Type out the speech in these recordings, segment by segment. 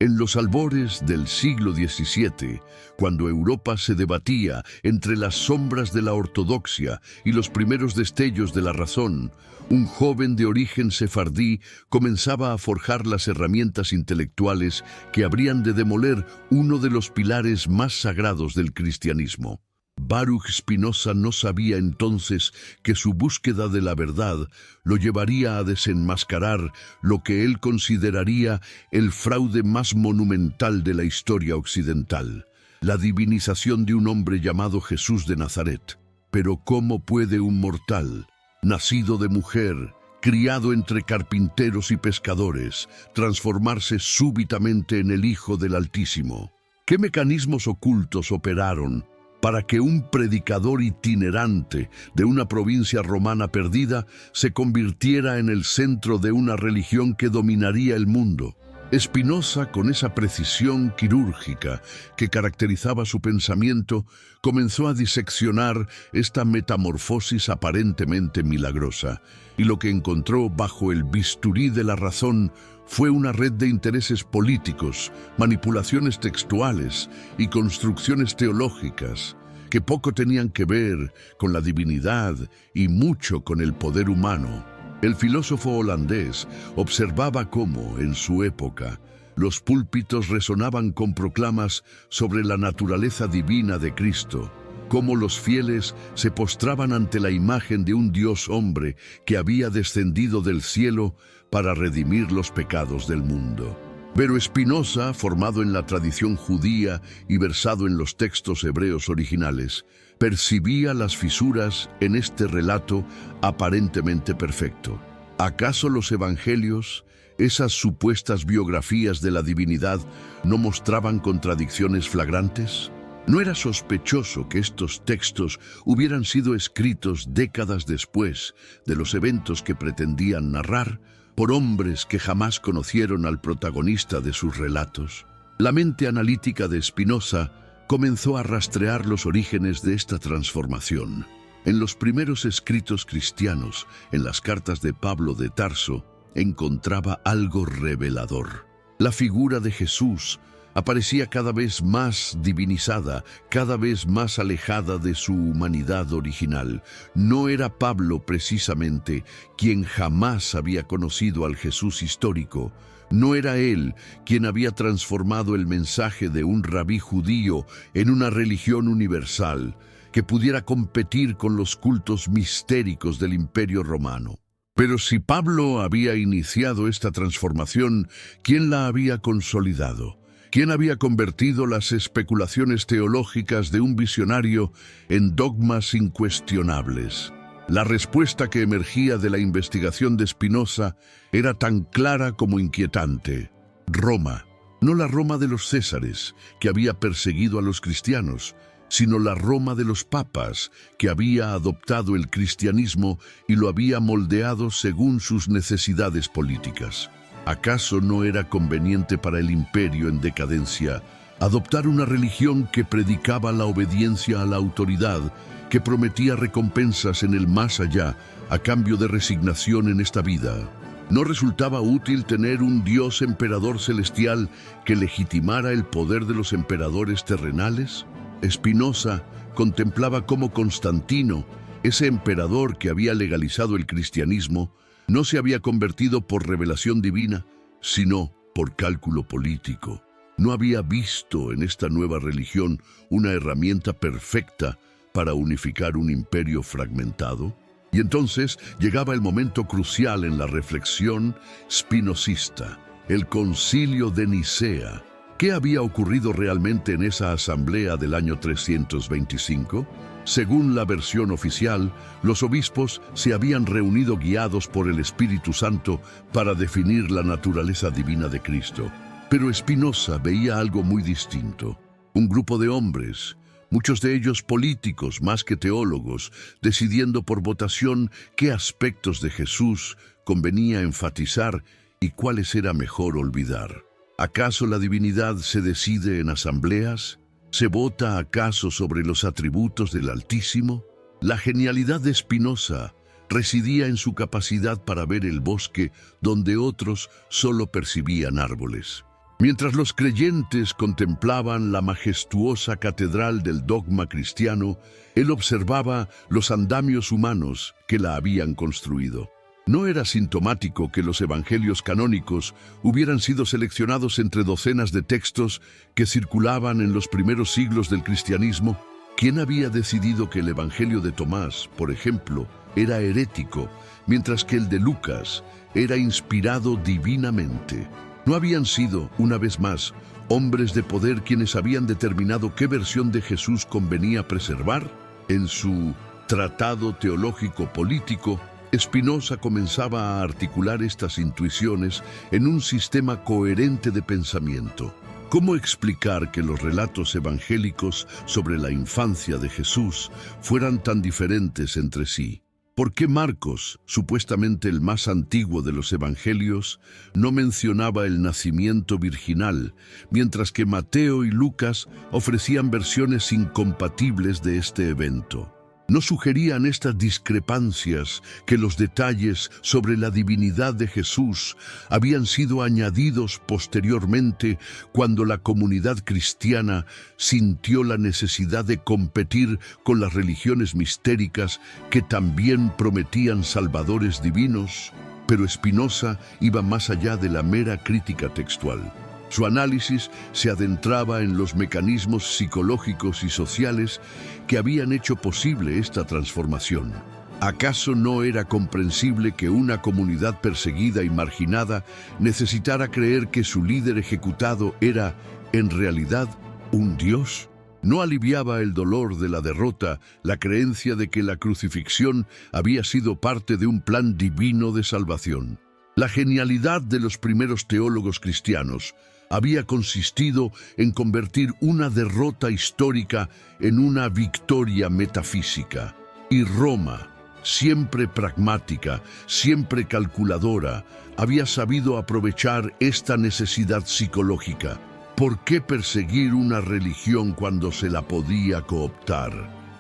En los albores del siglo XVII, cuando Europa se debatía entre las sombras de la ortodoxia y los primeros destellos de la razón, un joven de origen sefardí comenzaba a forjar las herramientas intelectuales que habrían de demoler uno de los pilares más sagrados del cristianismo. Baruch Spinoza no sabía entonces que su búsqueda de la verdad lo llevaría a desenmascarar lo que él consideraría el fraude más monumental de la historia occidental, la divinización de un hombre llamado Jesús de Nazaret. Pero ¿cómo puede un mortal, nacido de mujer, criado entre carpinteros y pescadores, transformarse súbitamente en el Hijo del Altísimo? ¿Qué mecanismos ocultos operaron para que un predicador itinerante de una provincia romana perdida se convirtiera en el centro de una religión que dominaría el mundo? Spinoza, con esa precisión quirúrgica que caracterizaba su pensamiento, comenzó a diseccionar esta metamorfosis aparentemente milagrosa, y lo que encontró bajo el bisturí de la razón fue una red de intereses políticos, manipulaciones textuales y construcciones teológicas que poco tenían que ver con la divinidad y mucho con el poder humano. El filósofo holandés observaba cómo, en su época, los púlpitos resonaban con proclamas sobre la naturaleza divina de Cristo, cómo los fieles se postraban ante la imagen de un Dios hombre que había descendido del cielo para redimir los pecados del mundo. Pero Spinoza, formado en la tradición judía y versado en los textos hebreos originales, percibía las fisuras en este relato aparentemente perfecto. ¿Acaso los evangelios, esas supuestas biografías de la divinidad, no mostraban contradicciones flagrantes? ¿No era sospechoso que estos textos hubieran sido escritos décadas después de los eventos que pretendían narrar, por hombres que jamás conocieron al protagonista de sus relatos? La mente analítica de Spinoza comenzó a rastrear los orígenes de esta transformación. En los primeros escritos cristianos, en las cartas de Pablo de Tarso, encontraba algo revelador. La figura de Jesús aparecía cada vez más divinizada, cada vez más alejada de su humanidad original. No era Pablo precisamente quien jamás había conocido al Jesús histórico. No era él quien había transformado el mensaje de un rabí judío en una religión universal que pudiera competir con los cultos mistéricos del Imperio Romano. Pero si Pablo había iniciado esta transformación, ¿quién la había consolidado? ¿Quién había convertido las especulaciones teológicas de un visionario en dogmas incuestionables? La respuesta que emergía de la investigación de Spinoza era tan clara como inquietante. Roma, no la Roma de los Césares, que había perseguido a los cristianos, sino la Roma de los papas, que había adoptado el cristianismo y lo había moldeado según sus necesidades políticas. ¿Acaso no era conveniente para el imperio en decadencia adoptar una religión que predicaba la obediencia a la autoridad, que prometía recompensas en el más allá a cambio de resignación en esta vida? ¿No resultaba útil tener un Dios emperador celestial que legitimara el poder de los emperadores terrenales? Spinoza contemplaba cómo Constantino, ese emperador que había legalizado el cristianismo, no se había convertido por revelación divina, sino por cálculo político. No había visto en esta nueva religión una herramienta perfecta para unificar un imperio fragmentado. Y entonces llegaba el momento crucial en la reflexión spinozista, el Concilio de Nicea. ¿Qué había ocurrido realmente en esa asamblea del año 325? Según la versión oficial, los obispos se habían reunido guiados por el Espíritu Santo para definir la naturaleza divina de Cristo. Pero Spinoza veía algo muy distinto. Un grupo de hombres, muchos de ellos políticos más que teólogos, decidiendo por votación qué aspectos de Jesús convenía enfatizar y cuáles era mejor olvidar. ¿Acaso la divinidad se decide en asambleas? ¿Se vota acaso sobre los atributos del Altísimo? La genialidad de Spinoza residía en su capacidad para ver el bosque donde otros solo percibían árboles. Mientras los creyentes contemplaban la majestuosa catedral del dogma cristiano, él observaba los andamios humanos que la habían construido. ¿No era sintomático que los evangelios canónicos hubieran sido seleccionados entre docenas de textos que circulaban en los primeros siglos del cristianismo? ¿Quién había decidido que el evangelio de Tomás, por ejemplo, era herético, mientras que el de Lucas era inspirado divinamente? ¿No habían sido, una vez más, hombres de poder quienes habían determinado qué versión de Jesús convenía preservar? En su tratado teológico político, Spinoza comenzaba a articular estas intuiciones en un sistema coherente de pensamiento. ¿Cómo explicar que los relatos evangélicos sobre la infancia de Jesús fueran tan diferentes entre sí? ¿Por qué Marcos, supuestamente el más antiguo de los evangelios, no mencionaba el nacimiento virginal, mientras que Mateo y Lucas ofrecían versiones incompatibles de este evento? ¿No sugerían estas discrepancias que los detalles sobre la divinidad de Jesús habían sido añadidos posteriormente cuando la comunidad cristiana sintió la necesidad de competir con las religiones mistéricas que también prometían salvadores divinos? Pero Spinoza iba más allá de la mera crítica textual. Su análisis se adentraba en los mecanismos psicológicos y sociales que habían hecho posible esta transformación. ¿Acaso no era comprensible que una comunidad perseguida y marginada necesitara creer que su líder ejecutado era, en realidad, un dios? ¿No aliviaba el dolor de la derrota la creencia de que la crucifixión había sido parte de un plan divino de salvación? La genialidad de los primeros teólogos cristianos había consistido en convertir una derrota histórica en una victoria metafísica. Y Roma, siempre pragmática, siempre calculadora, había sabido aprovechar esta necesidad psicológica. ¿Por qué perseguir una religión cuando se la podía cooptar?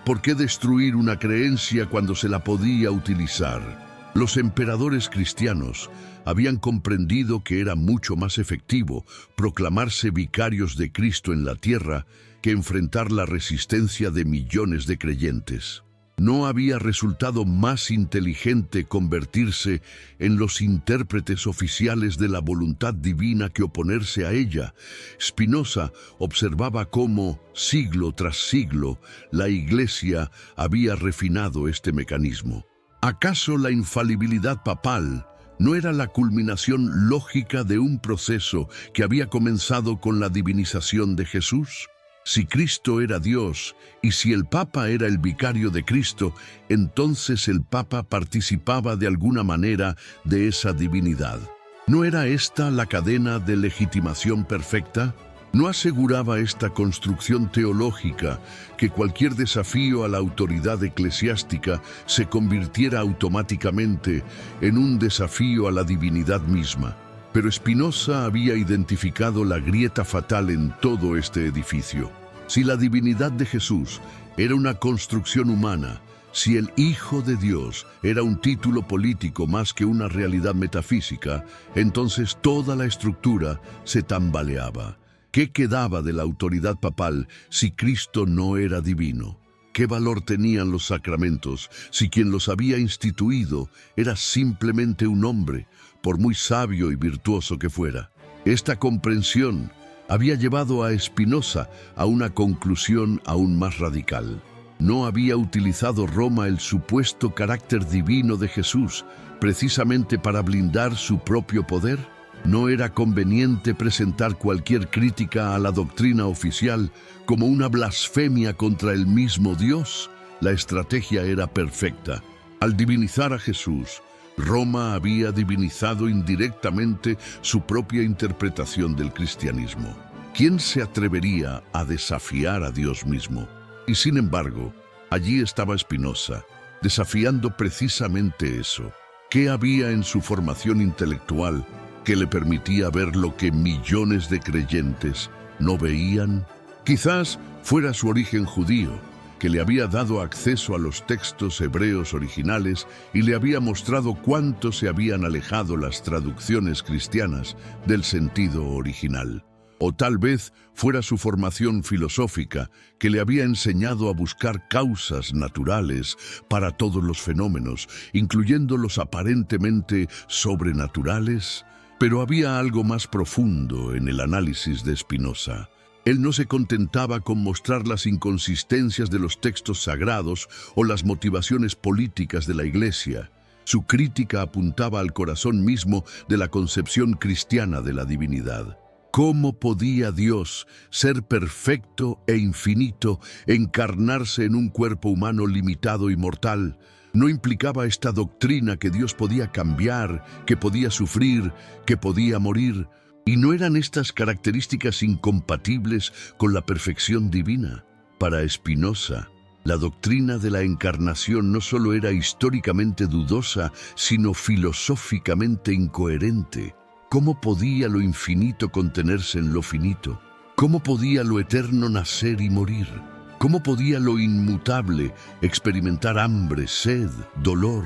¿Por qué destruir una creencia cuando se la podía utilizar? Los emperadores cristianos habían comprendido que era mucho más efectivo proclamarse vicarios de Cristo en la tierra que enfrentar la resistencia de millones de creyentes. ¿No había resultado más inteligente convertirse en los intérpretes oficiales de la voluntad divina que oponerse a ella? Spinoza observaba cómo, siglo tras siglo, la Iglesia había refinado este mecanismo. ¿Acaso la infalibilidad papal no era la culminación lógica de un proceso que había comenzado con la divinización de Jesús? Si Cristo era Dios y si el Papa era el vicario de Cristo, entonces el Papa participaba de alguna manera de esa divinidad. ¿No era esta la cadena de legitimación perfecta? ¿No aseguraba esta construcción teológica que cualquier desafío a la autoridad eclesiástica se convirtiera automáticamente en un desafío a la divinidad misma? Pero Spinoza había identificado la grieta fatal en todo este edificio. Si la divinidad de Jesús era una construcción humana, si el Hijo de Dios era un título político más que una realidad metafísica, entonces toda la estructura se tambaleaba. ¿Qué quedaba de la autoridad papal si Cristo no era divino? ¿Qué valor tenían los sacramentos si quien los había instituido era simplemente un hombre, por muy sabio y virtuoso que fuera? Esta comprensión había llevado a Spinoza a una conclusión aún más radical. ¿No había utilizado Roma el supuesto carácter divino de Jesús precisamente para blindar su propio poder? ¿No era conveniente presentar cualquier crítica a la doctrina oficial como una blasfemia contra el mismo Dios? La estrategia era perfecta. Al divinizar a Jesús, Roma había divinizado indirectamente su propia interpretación del cristianismo. ¿Quién se atrevería a desafiar a Dios mismo? Y sin embargo, allí estaba Spinoza, desafiando precisamente eso. ¿Qué había en su formación intelectual que le permitía ver lo que millones de creyentes no veían? Quizás fuera su origen judío, que le había dado acceso a los textos hebreos originales y le había mostrado cuánto se habían alejado las traducciones cristianas del sentido original. O tal vez fuera su formación filosófica que le había enseñado a buscar causas naturales para todos los fenómenos, incluyendo los aparentemente sobrenaturales. Pero había algo más profundo en el análisis de Spinoza. Él no se contentaba con mostrar las inconsistencias de los textos sagrados o las motivaciones políticas de la Iglesia. Su crítica apuntaba al corazón mismo de la concepción cristiana de la divinidad. ¿Cómo podía Dios, ser perfecto e infinito, encarnarse en un cuerpo humano limitado y mortal? ¿No implicaba esta doctrina que Dios podía cambiar, que podía sufrir, que podía morir? ¿Y no eran estas características incompatibles con la perfección divina? Para Spinoza, la doctrina de la encarnación no solo era históricamente dudosa, sino filosóficamente incoherente. ¿Cómo podía lo infinito contenerse en lo finito? ¿Cómo podía lo eterno nacer y morir? ¿Cómo podía lo inmutable experimentar hambre, sed, dolor?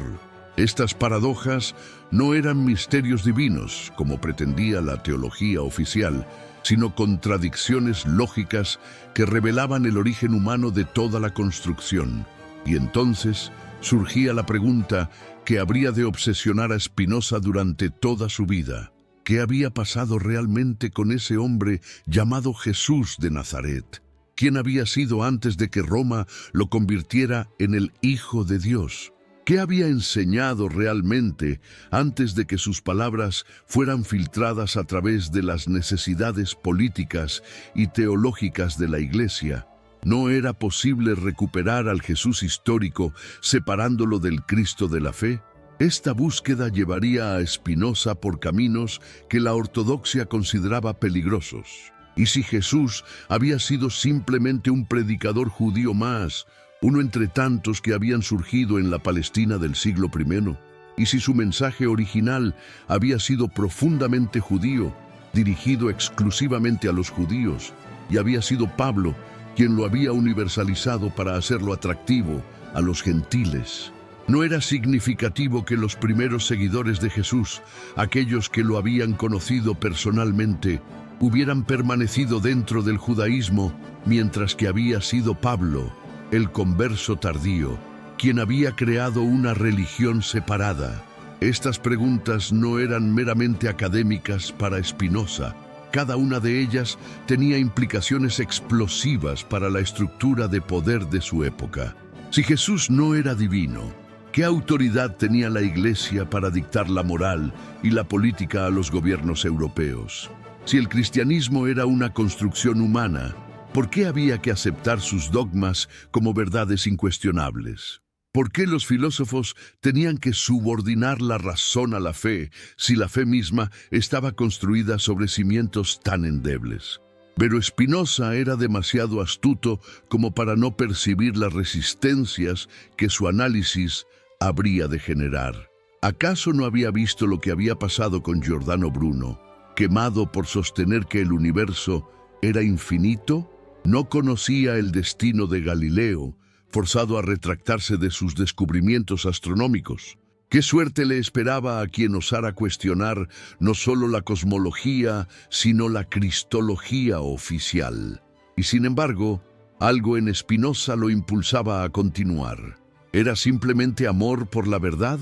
Estas paradojas no eran misterios divinos, como pretendía la teología oficial, sino contradicciones lógicas que revelaban el origen humano de toda la construcción. Y entonces surgía la pregunta que habría de obsesionar a Spinoza durante toda su vida. ¿Qué había pasado realmente con ese hombre llamado Jesús de Nazaret? ¿Quién había sido antes de que Roma lo convirtiera en el Hijo de Dios? ¿Qué había enseñado realmente antes de que sus palabras fueran filtradas a través de las necesidades políticas y teológicas de la Iglesia? ¿No era posible recuperar al Jesús histórico separándolo del Cristo de la fe? Esta búsqueda llevaría a Spinoza por caminos que la ortodoxia consideraba peligrosos. ¿Y si Jesús había sido simplemente un predicador judío más, uno entre tantos que habían surgido en la Palestina del siglo I? ¿Y si su mensaje original había sido profundamente judío, dirigido exclusivamente a los judíos, y había sido Pablo quien lo había universalizado para hacerlo atractivo a los gentiles? ¿No era significativo que los primeros seguidores de Jesús, aquellos que lo habían conocido personalmente, hubieran permanecido dentro del judaísmo, mientras que había sido Pablo, el converso tardío, quien había creado una religión separada? Estas preguntas no eran meramente académicas para Spinoza. Cada una de ellas tenía implicaciones explosivas para la estructura de poder de su época. Si Jesús no era divino, ¿qué autoridad tenía la Iglesia para dictar la moral y la política a los gobiernos europeos? Si el cristianismo era una construcción humana, ¿por qué había que aceptar sus dogmas como verdades incuestionables? ¿Por qué los filósofos tenían que subordinar la razón a la fe si la fe misma estaba construida sobre cimientos tan endebles? Pero Spinoza era demasiado astuto como para no percibir las resistencias que su análisis habría de generar. ¿Acaso no había visto lo que había pasado con Giordano Bruno, quemado por sostener que el universo era infinito? ¿No conocía el destino de Galileo, forzado a retractarse de sus descubrimientos astronómicos? ¿Qué suerte le esperaba a quien osara cuestionar no solo la cosmología, sino la cristología oficial? Y sin embargo, algo en Spinoza lo impulsaba a continuar. ¿Era simplemente amor por la verdad?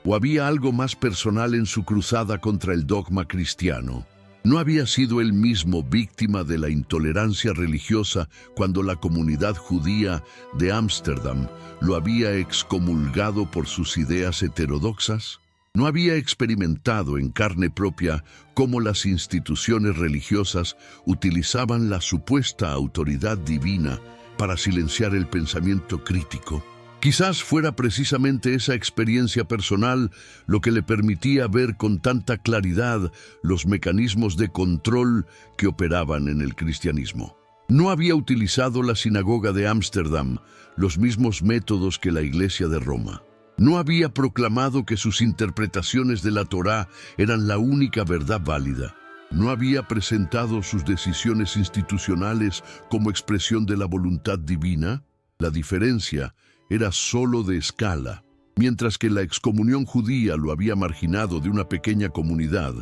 ¿O había algo más personal en su cruzada contra el dogma cristiano? ¿No había sido él mismo víctima de la intolerancia religiosa cuando la comunidad judía de Ámsterdam lo había excomulgado por sus ideas heterodoxas? ¿No había experimentado en carne propia cómo las instituciones religiosas utilizaban la supuesta autoridad divina para silenciar el pensamiento crítico? Quizás fuera precisamente esa experiencia personal lo que le permitía ver con tanta claridad los mecanismos de control que operaban en el cristianismo. No había utilizado la sinagoga de Ámsterdam los mismos métodos que la Iglesia de Roma. No había proclamado que sus interpretaciones de la Torá eran la única verdad válida. No había presentado sus decisiones institucionales como expresión de la voluntad divina. La diferencia era solo de escala. Mientras que la excomunión judía lo había marginado de una pequeña comunidad,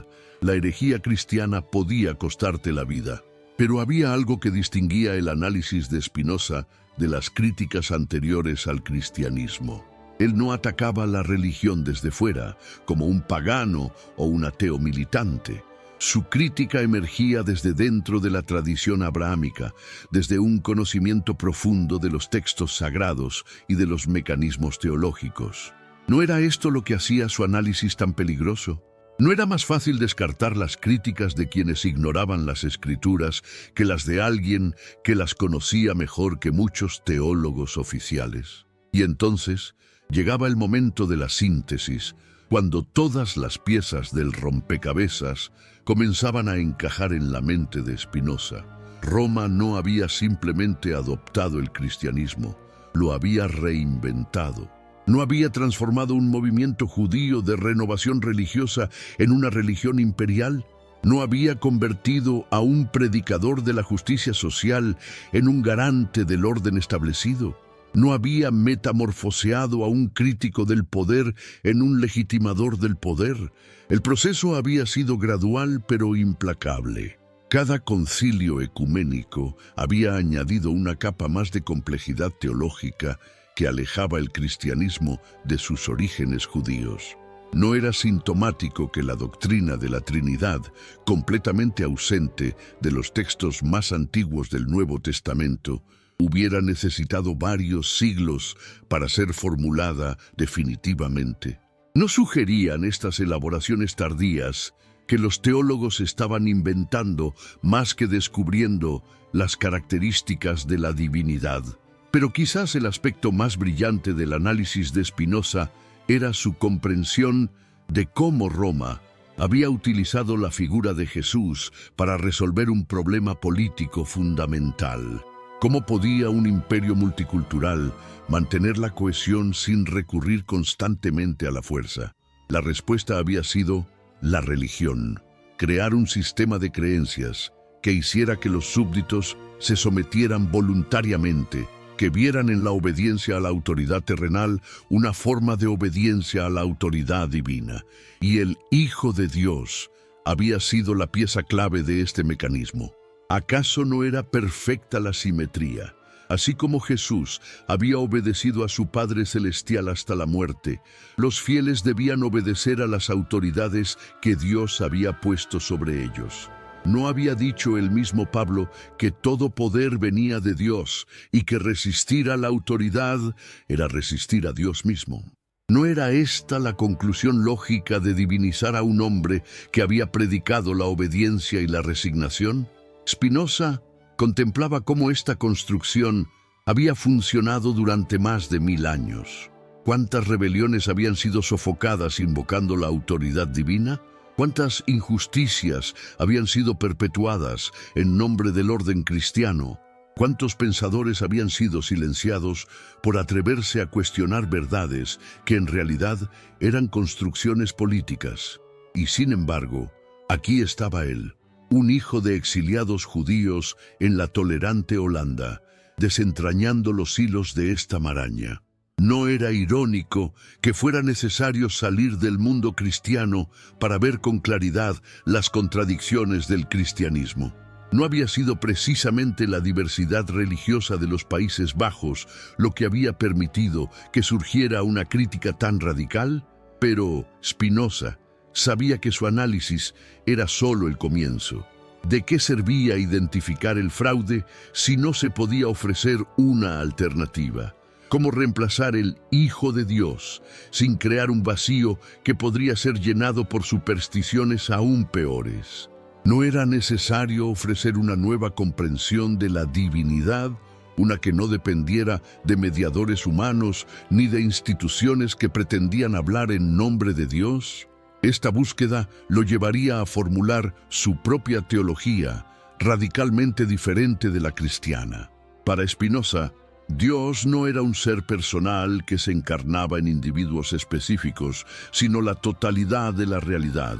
la herejía cristiana podía costarte la vida. Pero había algo que distinguía el análisis de Spinoza de las críticas anteriores al cristianismo. Él no atacaba la religión desde fuera, como un pagano o un ateo militante. Su crítica emergía desde dentro de la tradición abrahámica, desde un conocimiento profundo de los textos sagrados y de los mecanismos teológicos. ¿No era esto lo que hacía su análisis tan peligroso? ¿No era más fácil descartar las críticas de quienes ignoraban las Escrituras que las de alguien que las conocía mejor que muchos teólogos oficiales? Y entonces llegaba el momento de la síntesis, cuando todas las piezas del rompecabezas comenzaban a encajar en la mente de Spinoza. Roma no había simplemente adoptado el cristianismo, lo había reinventado. No había transformado un movimiento judío de renovación religiosa en una religión imperial. No había convertido a un predicador de la justicia social en un garante del orden establecido. No había metamorfoseado a un crítico del poder en un legitimador del poder. El proceso había sido gradual pero implacable. Cada concilio ecuménico había añadido una capa más de complejidad teológica que alejaba el cristianismo de sus orígenes judíos. No era sintomático que la doctrina de la Trinidad, completamente ausente de los textos más antiguos del Nuevo Testamento, hubiera necesitado varios siglos para ser formulada definitivamente. ¿No sugerían estas elaboraciones tardías que los teólogos estaban inventando más que descubriendo las características de la divinidad? Pero quizás el aspecto más brillante del análisis de Spinoza era su comprensión de cómo Roma había utilizado la figura de Jesús para resolver un problema político fundamental. ¿Cómo podía un imperio multicultural mantener la cohesión sin recurrir constantemente a la fuerza? La respuesta había sido la religión. Crear un sistema de creencias que hiciera que los súbditos se sometieran voluntariamente, que vieran en la obediencia a la autoridad terrenal una forma de obediencia a la autoridad divina. Y el Hijo de Dios había sido la pieza clave de este mecanismo. ¿Acaso no era perfecta la simetría? Así como Jesús había obedecido a su Padre Celestial hasta la muerte, los fieles debían obedecer a las autoridades que Dios había puesto sobre ellos. ¿No había dicho el mismo Pablo que todo poder venía de Dios y que resistir a la autoridad era resistir a Dios mismo? ¿No era esta la conclusión lógica de divinizar a un hombre que había predicado la obediencia y la resignación? Spinoza contemplaba cómo esta construcción había funcionado durante más de 1000 años. ¿Cuántas rebeliones habían sido sofocadas invocando la autoridad divina? ¿Cuántas injusticias habían sido perpetuadas en nombre del orden cristiano? ¿Cuántos pensadores habían sido silenciados por atreverse a cuestionar verdades que en realidad eran construcciones políticas? Y sin embargo, aquí estaba él, un hijo de exiliados judíos en la tolerante Holanda, desentrañando los hilos de esta maraña. ¿No era irónico que fuera necesario salir del mundo cristiano para ver con claridad las contradicciones del cristianismo? ¿No había sido precisamente la diversidad religiosa de los Países Bajos lo que había permitido que surgiera una crítica tan radical? Pero Spinoza sabía que su análisis era solo el comienzo. ¿De qué servía identificar el fraude si no se podía ofrecer una alternativa? ¿Cómo reemplazar el Hijo de Dios sin crear un vacío que podría ser llenado por supersticiones aún peores? ¿No era necesario ofrecer una nueva comprensión de la divinidad, una que no dependiera de mediadores humanos ni de instituciones que pretendían hablar en nombre de Dios? Esta búsqueda lo llevaría a formular su propia teología, radicalmente diferente de la cristiana. Para Spinoza, Dios no era un ser personal que se encarnaba en individuos específicos, sino la totalidad de la realidad,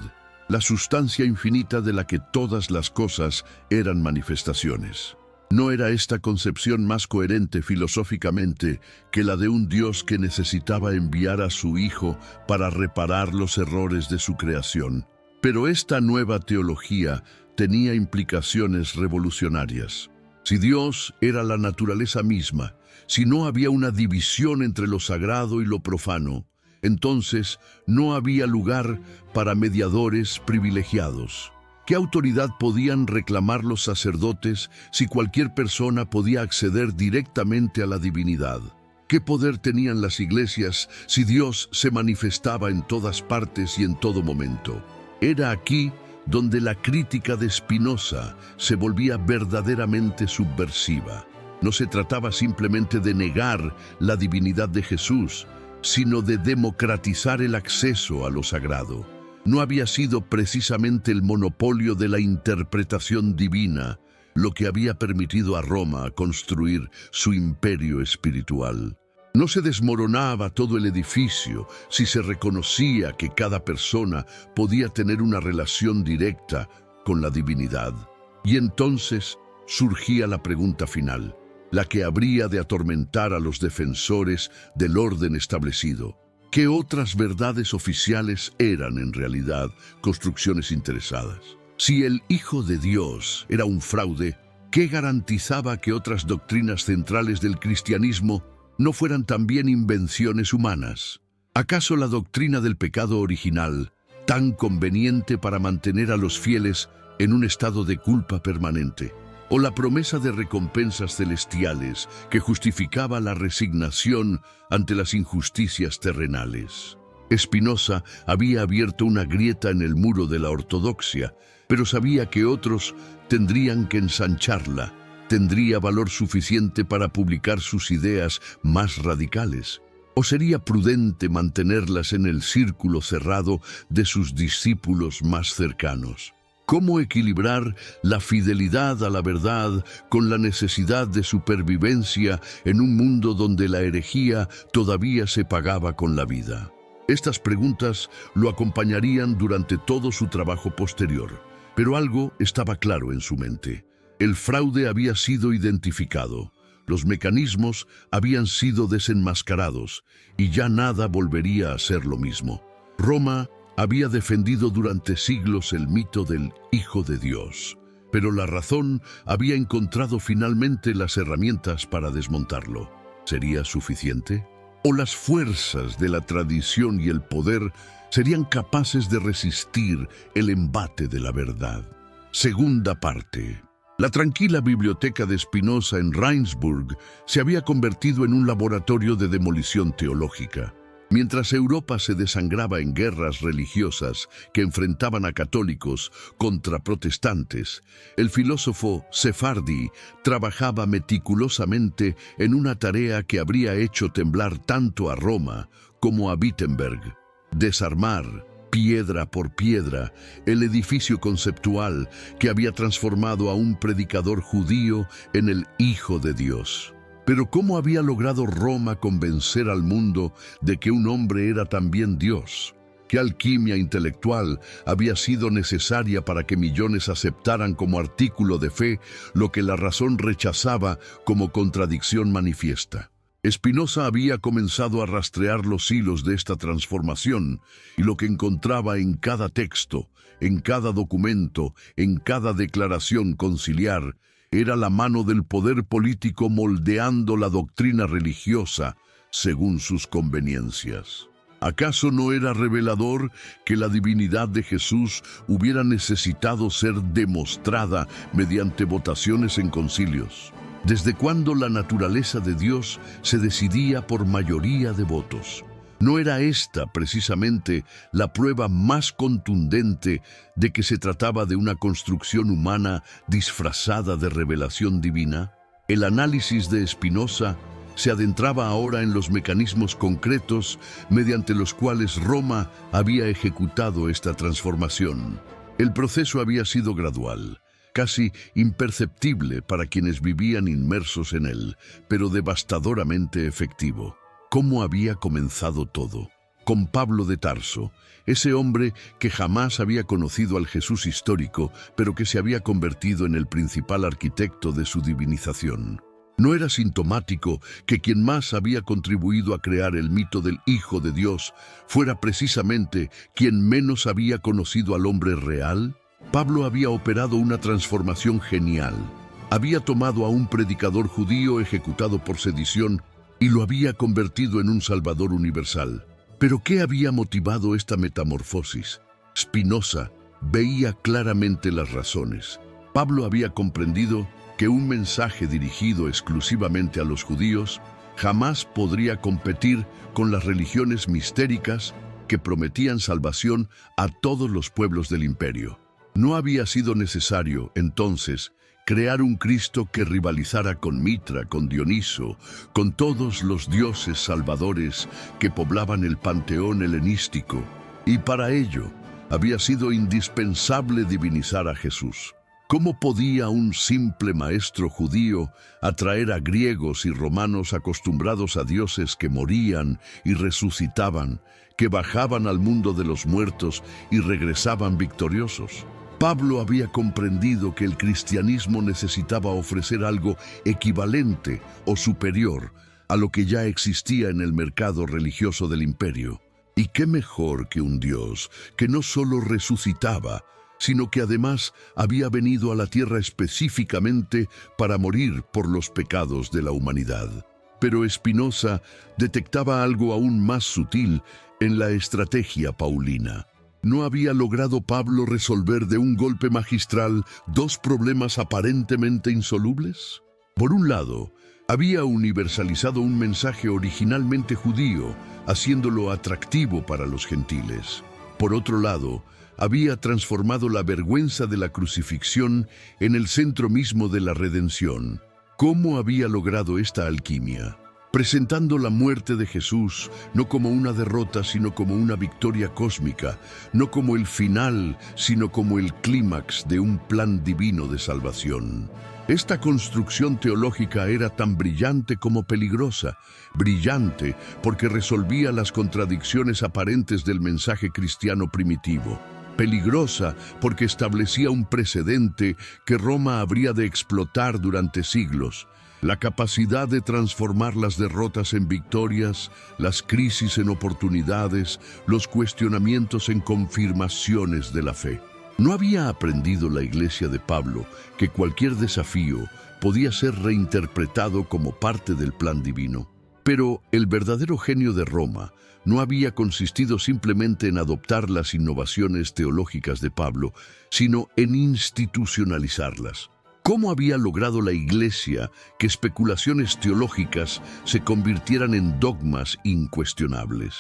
la sustancia infinita de la que todas las cosas eran manifestaciones. ¿No era esta concepción más coherente filosóficamente que la de un Dios que necesitaba enviar a su Hijo para reparar los errores de su creación? Pero esta nueva teología tenía implicaciones revolucionarias. Si Dios era la naturaleza misma, si no había una división entre lo sagrado y lo profano, entonces no había lugar para mediadores privilegiados. ¿Qué autoridad podían reclamar los sacerdotes si cualquier persona podía acceder directamente a la divinidad? ¿Qué poder tenían las iglesias si Dios se manifestaba en todas partes y en todo momento? Era aquí donde la crítica de Spinoza se volvía verdaderamente subversiva. No se trataba simplemente de negar la divinidad de Jesús, sino de democratizar el acceso a lo sagrado. No había sido precisamente el monopolio de la interpretación divina lo que había permitido a Roma construir su imperio espiritual. No se desmoronaba todo el edificio si se reconocía que cada persona podía tener una relación directa con la divinidad. Y entonces surgía la pregunta final, la que habría de atormentar a los defensores del orden establecido. ¿Qué otras verdades oficiales eran en realidad construcciones interesadas? Si el Hijo de Dios era un fraude, ¿qué garantizaba que otras doctrinas centrales del cristianismo no fueran también invenciones humanas? ¿Acaso la doctrina del pecado original, tan conveniente para mantener a los fieles en un estado de culpa permanente? ¿O la promesa de recompensas celestiales que justificaba la resignación ante las injusticias terrenales? Spinoza había abierto una grieta en el muro de la ortodoxia, pero sabía que otros tendrían que ensancharla. ¿Tendría valor suficiente para publicar sus ideas más radicales? ¿O sería prudente mantenerlas en el círculo cerrado de sus discípulos más cercanos? ¿Cómo equilibrar la fidelidad a la verdad con la necesidad de supervivencia en un mundo donde la herejía todavía se pagaba con la vida? Estas preguntas lo acompañarían durante todo su trabajo posterior, pero algo estaba claro en su mente. El fraude había sido identificado, los mecanismos habían sido desenmascarados y ya nada volvería a ser lo mismo. Roma había defendido durante siglos el mito del Hijo de Dios, pero la razón había encontrado finalmente las herramientas para desmontarlo. ¿Sería suficiente? ¿O las fuerzas de la tradición y el poder serían capaces de resistir el embate de la verdad? Segunda parte. La tranquila biblioteca de Spinoza en Regensburg se había convertido en un laboratorio de demolición teológica. Mientras Europa se desangraba en guerras religiosas que enfrentaban a católicos contra protestantes, el filósofo Sefardi trabajaba meticulosamente en una tarea que habría hecho temblar tanto a Roma como a Wittenberg: desarmar, piedra por piedra, el edificio conceptual que había transformado a un predicador judío en el Hijo de Dios. Pero ¿cómo había logrado Roma convencer al mundo de que un hombre era también Dios? ¿Qué alquimia intelectual había sido necesaria para que millones aceptaran como artículo de fe lo que la razón rechazaba como contradicción manifiesta? Spinoza había comenzado a rastrear los hilos de esta transformación, y lo que encontraba en cada texto, en cada documento, en cada declaración conciliar, era la mano del poder político moldeando la doctrina religiosa según sus conveniencias. ¿Acaso no era revelador que la divinidad de Jesús hubiera necesitado ser demostrada mediante votaciones en concilios? ¿Desde cuándo la naturaleza de Dios se decidía por mayoría de votos? ¿No era esta precisamente la prueba más contundente de que se trataba de una construcción humana disfrazada de revelación divina? El análisis de Spinoza se adentraba ahora en los mecanismos concretos mediante los cuales Roma había ejecutado esta transformación. El proceso había sido gradual, casi imperceptible para quienes vivían inmersos en él, pero devastadoramente efectivo. ¿Cómo había comenzado todo? Con Pablo de Tarso, ese hombre que jamás había conocido al Jesús histórico, pero que se había convertido en el principal arquitecto de su divinización. ¿No era sintomático que quien más había contribuido a crear el mito del Hijo de Dios fuera precisamente quien menos había conocido al hombre real? Pablo había operado una transformación genial. Había tomado a un predicador judío ejecutado por sedición y lo había convertido en un Salvador universal. ¿Pero qué había motivado esta metamorfosis? Spinoza veía claramente las razones. Pablo había comprendido que un mensaje dirigido exclusivamente a los judíos jamás podría competir con las religiones mistéricas que prometían salvación a todos los pueblos del imperio. No había sido necesario, entonces, crear un Cristo que rivalizara con Mitra, con Dioniso, con todos los dioses salvadores que poblaban el panteón helenístico, y para ello había sido indispensable divinizar a Jesús. ¿Cómo podía un simple maestro judío atraer a griegos y romanos acostumbrados a dioses que morían y resucitaban, que bajaban al mundo de los muertos y regresaban victoriosos? Pablo había comprendido que el cristianismo necesitaba ofrecer algo equivalente o superior a lo que ya existía en el mercado religioso del imperio. ¿Y qué mejor que un Dios que no solo resucitaba, sino que además había venido a la tierra específicamente para morir por los pecados de la humanidad? Pero Spinoza detectaba algo aún más sutil en la estrategia paulina. ¿No había logrado Pablo resolver de un golpe magistral dos problemas aparentemente insolubles? Por un lado, había universalizado un mensaje originalmente judío, haciéndolo atractivo para los gentiles. Por otro lado, había transformado la vergüenza de la crucifixión en el centro mismo de la redención. ¿Cómo había logrado esta alquimia? Presentando la muerte de Jesús no como una derrota, sino como una victoria cósmica, no como el final, sino como el clímax de un plan divino de salvación. Esta construcción teológica era tan brillante como peligrosa. Brillante porque resolvía las contradicciones aparentes del mensaje cristiano primitivo. Peligrosa porque establecía un precedente que Roma habría de explotar durante siglos. La capacidad de transformar las derrotas en victorias, las crisis en oportunidades, los cuestionamientos en confirmaciones de la fe. ¿No había aprendido la iglesia de Pablo que cualquier desafío podía ser reinterpretado como parte del plan divino? Pero el verdadero genio de Roma no había consistido simplemente en adoptar las innovaciones teológicas de Pablo, sino en institucionalizarlas. ¿Cómo había logrado la Iglesia que especulaciones teológicas se convirtieran en dogmas incuestionables?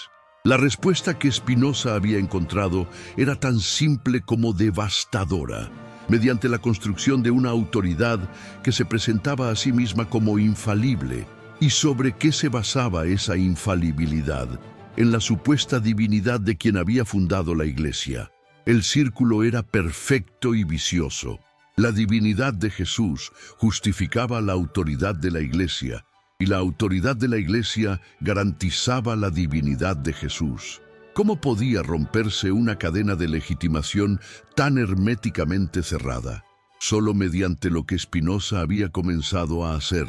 La respuesta que Spinoza había encontrado era tan simple como devastadora, mediante la construcción de una autoridad que se presentaba a sí misma como infalible. ¿Y sobre qué se basaba esa infalibilidad? En la supuesta divinidad de quien había fundado la Iglesia. El círculo era perfecto y vicioso. La divinidad de Jesús justificaba la autoridad de la Iglesia, y la autoridad de la Iglesia garantizaba la divinidad de Jesús. ¿Cómo podía romperse una cadena de legitimación tan herméticamente cerrada? Solo mediante lo que Spinoza había comenzado a hacer: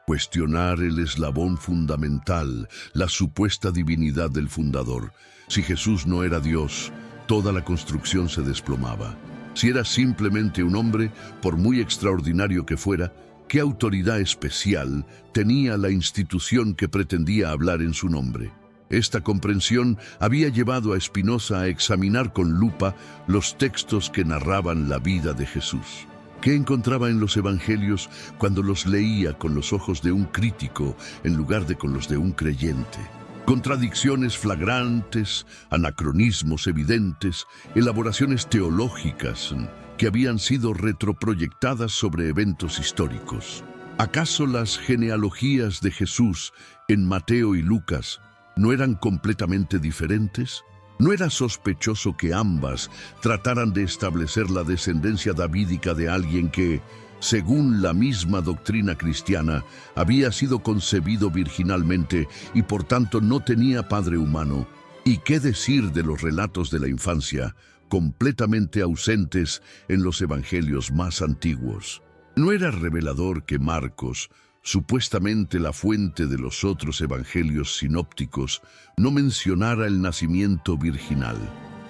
cuestionar el eslabón fundamental, la supuesta divinidad del fundador. Si Jesús no era Dios, toda la construcción se desplomaba. Si era simplemente un hombre, por muy extraordinario que fuera, ¿qué autoridad especial tenía la institución que pretendía hablar en su nombre? Esta comprensión había llevado a Spinoza a examinar con lupa los textos que narraban la vida de Jesús. ¿Qué encontraba en los evangelios cuando los leía con los ojos de un crítico en lugar de con los de un creyente? Contradicciones flagrantes, anacronismos evidentes, elaboraciones teológicas que habían sido retroproyectadas sobre eventos históricos. ¿Acaso las genealogías de Jesús en Mateo y Lucas no eran completamente diferentes? ¿No era sospechoso que ambas trataran de establecer la descendencia davídica de alguien que, según la misma doctrina cristiana, había sido concebido virginalmente y por tanto no tenía padre humano? ¿Y qué decir de los relatos de la infancia, completamente ausentes en los evangelios más antiguos? ¿No era revelador que Marcos, supuestamente la fuente de los otros evangelios sinópticos, no mencionara el nacimiento virginal?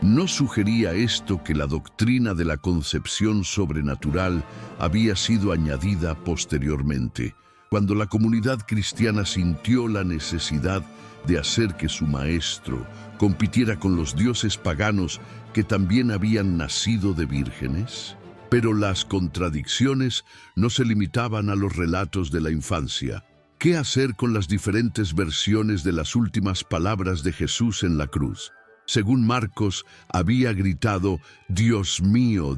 ¿No sugería esto que la doctrina de la concepción sobrenatural había sido añadida posteriormente, cuando la comunidad cristiana sintió la necesidad de hacer que su maestro compitiera con los dioses paganos que también habían nacido de vírgenes? Pero las contradicciones no se limitaban a los relatos de la infancia. ¿Qué hacer con las diferentes versiones de las últimas palabras de Jesús en la cruz? Según Marcos, había gritado: Dios mío,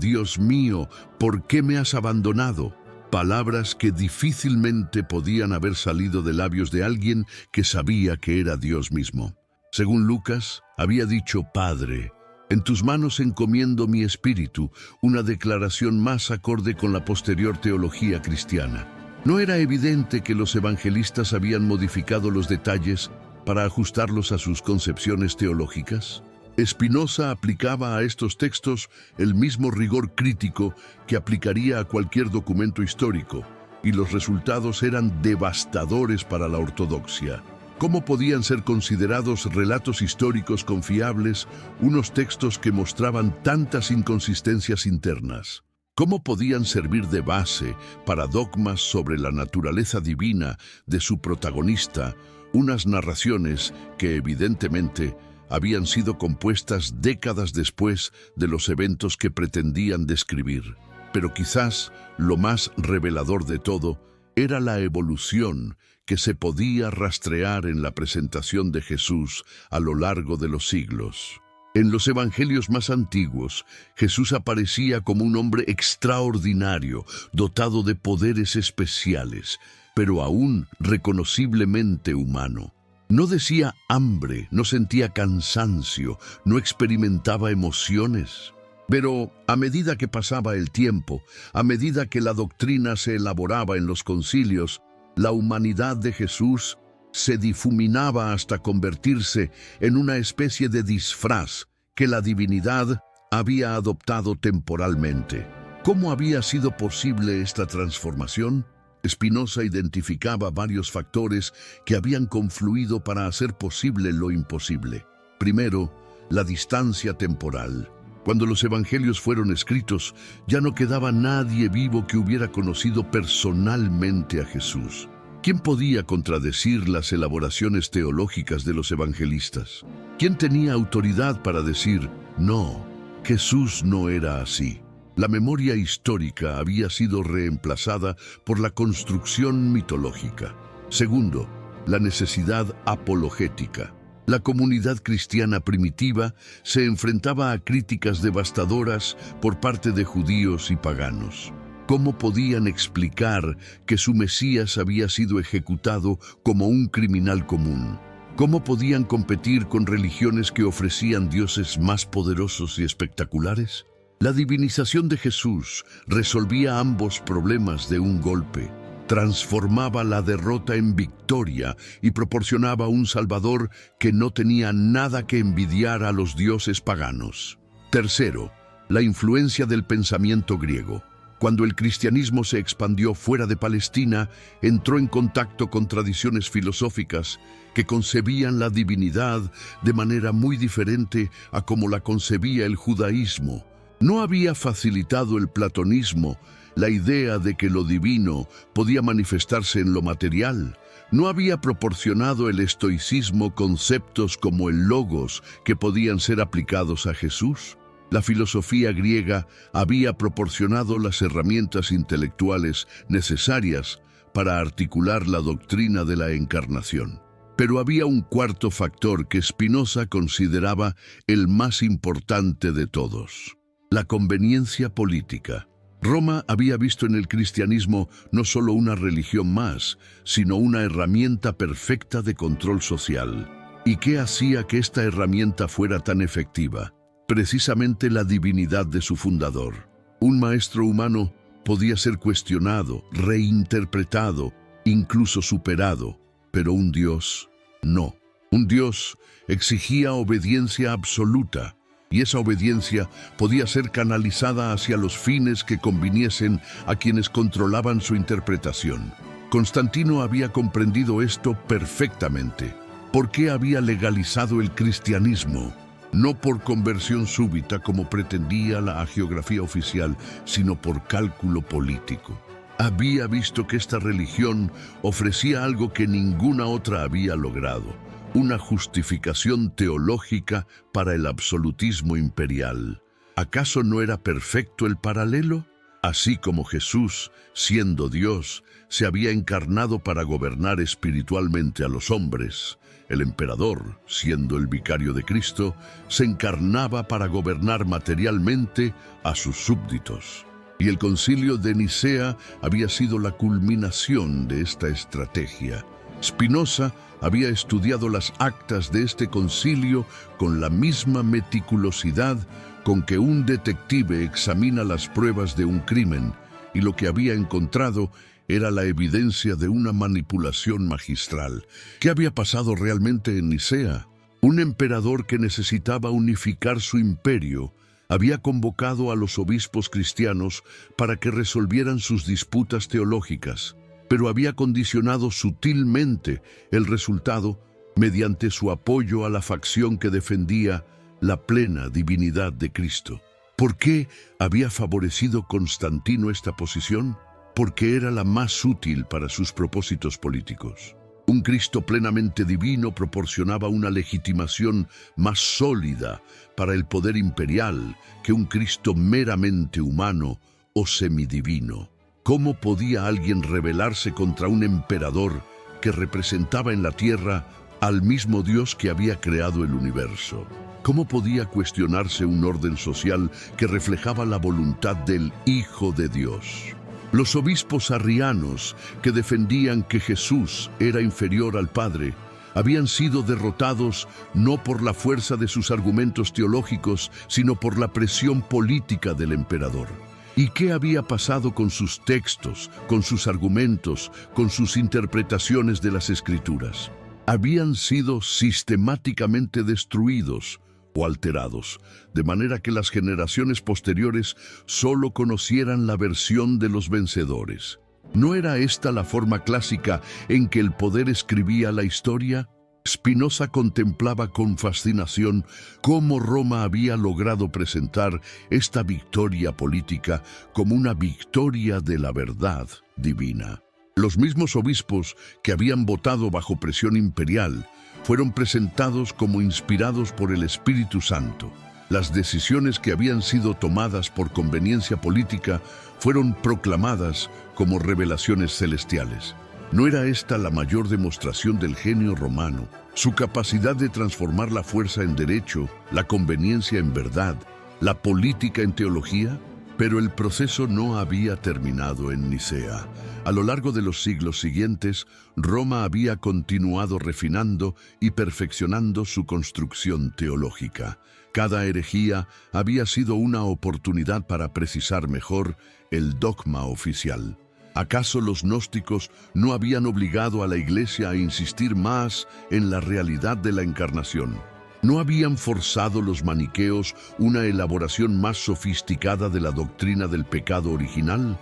¿por qué me has abandonado? Palabras que difícilmente podían haber salido de labios de alguien que sabía que era Dios mismo. Según Lucas, había dicho: Padre, en tus manos encomiendo mi espíritu, una declaración más acorde con la posterior teología cristiana. ¿No era evidente que los evangelistas habían modificado los detalles para ajustarlos a sus concepciones teológicas? Spinoza aplicaba a estos textos el mismo rigor crítico que aplicaría a cualquier documento histórico, y los resultados eran devastadores para la ortodoxia. ¿Cómo podían ser considerados relatos históricos confiables unos textos que mostraban tantas inconsistencias internas? ¿Cómo podían servir de base para dogmas sobre la naturaleza divina de su protagonista, unas narraciones que evidentemente habían sido compuestas décadas después de los eventos que pretendían describir? Pero quizás lo más revelador de todo era la evolución que se podía rastrear en la presentación de Jesús a lo largo de los siglos. En los evangelios más antiguos, Jesús aparecía como un hombre extraordinario, dotado de poderes especiales, pero aún reconociblemente humano. No decía hambre, no sentía cansancio, no experimentaba emociones. Pero a medida que pasaba el tiempo, a medida que la doctrina se elaboraba en los concilios, la humanidad de Jesús se difuminaba hasta convertirse en una especie de disfraz que la divinidad había adoptado temporalmente. ¿Cómo había sido posible esta transformación? Spinoza identificaba varios factores que habían confluido para hacer posible lo imposible. Primero, la distancia temporal. Cuando los evangelios fueron escritos, ya no quedaba nadie vivo que hubiera conocido personalmente a Jesús. ¿Quién podía contradecir las elaboraciones teológicas de los evangelistas? ¿Quién tenía autoridad para decir: no, Jesús no era así? La memoria histórica había sido reemplazada por la construcción mitológica. Segundo, la necesidad apologética. La comunidad cristiana primitiva se enfrentaba a críticas devastadoras por parte de judíos y paganos. ¿Cómo podían explicar que su Mesías había sido ejecutado como un criminal común? ¿Cómo podían competir con religiones que ofrecían dioses más poderosos y espectaculares? La divinización de Jesús resolvía ambos problemas de un golpe. Transformaba la derrota en victoria y proporcionaba un Salvador que no tenía nada que envidiar a los dioses paganos. Tercero, la influencia del pensamiento griego. Cuando el cristianismo se expandió fuera de Palestina, entró en contacto con tradiciones filosóficas que concebían la divinidad de manera muy diferente a como la concebía el judaísmo. No había facilitado el platonismo la idea de que lo divino podía manifestarse en lo material. No había proporcionado el estoicismo conceptos como el logos que podían ser aplicados a Jesús. La filosofía griega había proporcionado las herramientas intelectuales necesarias para articular la doctrina de la encarnación. Pero había un cuarto factor que Spinoza consideraba el más importante de todos: la conveniencia política. Roma había visto en el cristianismo no solo una religión más, sino una herramienta perfecta de control social. ¿Y qué hacía que esta herramienta fuera tan efectiva? Precisamente la divinidad de su fundador. Un maestro humano podía ser cuestionado, reinterpretado, incluso superado, pero un Dios no. Un Dios exigía obediencia absoluta, y esa obediencia podía ser canalizada hacia los fines que conviniesen a quienes controlaban su interpretación. Constantino había comprendido esto perfectamente. ¿Por qué había legalizado el cristianismo? no por conversión súbita como pretendía la hagiografía oficial, sino por cálculo político. Había visto que esta religión ofrecía algo que ninguna otra había logrado, una justificación teológica para el absolutismo imperial. ¿Acaso no era perfecto el paralelo? Así como Jesús, siendo Dios, se había encarnado para gobernar espiritualmente a los hombres, el emperador, siendo el vicario de Cristo, se encarnaba para gobernar materialmente a sus súbditos. Y el concilio de Nicea había sido la culminación de esta estrategia. Spinoza había estudiado las actas de este concilio con la misma meticulosidad con que un detective examina las pruebas de un crimen, y lo que había encontrado era la evidencia de una manipulación magistral. ¿Qué había pasado realmente en Nicea? Un emperador que necesitaba unificar su imperio había convocado a los obispos cristianos para que resolvieran sus disputas teológicas, pero había condicionado sutilmente el resultado mediante su apoyo a la facción que defendía la plena divinidad de Cristo. ¿Por qué había favorecido Constantino esta posición? Porque era la más útil para sus propósitos políticos. Un Cristo plenamente divino proporcionaba una legitimación más sólida para el poder imperial que un Cristo meramente humano o semidivino. ¿Cómo podía alguien rebelarse contra un emperador que representaba en la tierra al mismo Dios que había creado el universo? ¿Cómo podía cuestionarse un orden social que reflejaba la voluntad del Hijo de Dios? Los obispos arrianos, que defendían que Jesús era inferior al Padre, habían sido derrotados no por la fuerza de sus argumentos teológicos, sino por la presión política del emperador. ¿Y qué había pasado con sus textos, con sus argumentos, con sus interpretaciones de las Escrituras? Habían sido sistemáticamente destruidos o alterados, de manera que las generaciones posteriores solo conocieran la versión de los vencedores. ¿No era esta la forma clásica en que el poder escribía la historia? Spinoza contemplaba con fascinación cómo Roma había logrado presentar esta victoria política como una victoria de la verdad divina. Los mismos obispos que habían votado bajo presión imperial fueron presentados como inspirados por el Espíritu Santo. Las decisiones que habían sido tomadas por conveniencia política fueron proclamadas como revelaciones celestiales. ¿No era esta la mayor demostración del genio romano? Su capacidad de transformar la fuerza en derecho, la conveniencia en verdad, la política en teología. Pero el proceso no había terminado en Nicea. A lo largo de los siglos siguientes, Roma había continuado refinando y perfeccionando su construcción teológica. Cada herejía había sido una oportunidad para precisar mejor el dogma oficial. ¿Acaso los gnósticos no habían obligado a la Iglesia a insistir más en la realidad de la encarnación? ¿No habían forzado los maniqueos una elaboración más sofisticada de la doctrina del pecado original?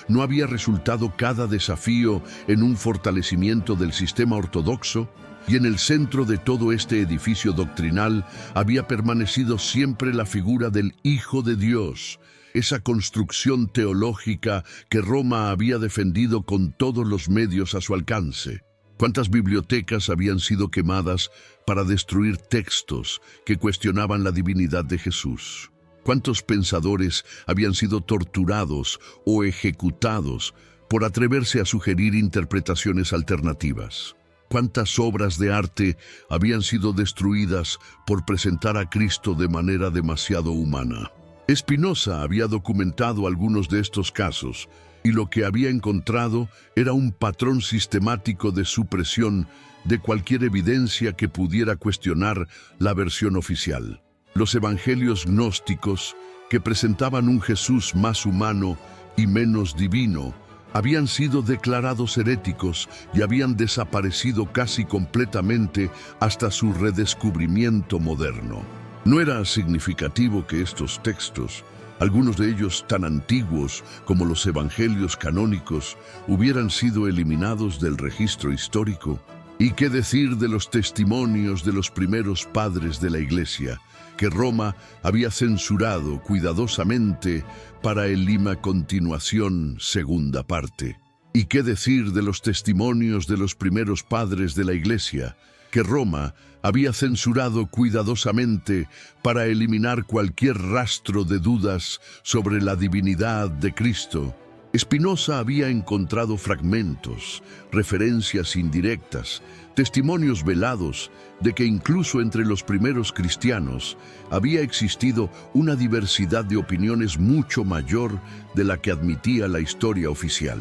¿No había resultado cada desafío en un fortalecimiento del sistema ortodoxo? Y en el centro de todo este edificio doctrinal había permanecido siempre la figura del Hijo de Dios, esa construcción teológica que Roma había defendido con todos los medios a su alcance. ¿Cuántas bibliotecas habían sido quemadas para destruir textos que cuestionaban la divinidad de Jesús? ¿Cuántos pensadores habían sido torturados o ejecutados por atreverse a sugerir interpretaciones alternativas? ¿Cuántas obras de arte habían sido destruidas por presentar a Cristo de manera demasiado humana? Spinoza había documentado algunos de estos casos, y lo que había encontrado era un patrón sistemático de supresión de cualquier evidencia que pudiera cuestionar la versión oficial. Los evangelios gnósticos, que presentaban un Jesús más humano y menos divino, habían sido declarados heréticos y habían desaparecido casi completamente hasta su redescubrimiento moderno. No era significativo que estos textos, algunos de ellos tan antiguos como los evangelios canónicos, hubieran sido eliminados del registro histórico. ¿Y qué decir de los testimonios de los primeros padres de la Iglesia, que Roma había censurado cuidadosamente para el Lima Continuación, segunda parte? ¿Y qué decir de los testimonios de los primeros padres de la Iglesia, que Roma había censurado cuidadosamente para eliminar cualquier rastro de dudas sobre la divinidad de Cristo? Spinoza había encontrado fragmentos, referencias indirectas, testimonios velados de que incluso entre los primeros cristianos había existido una diversidad de opiniones mucho mayor de la que admitía la historia oficial.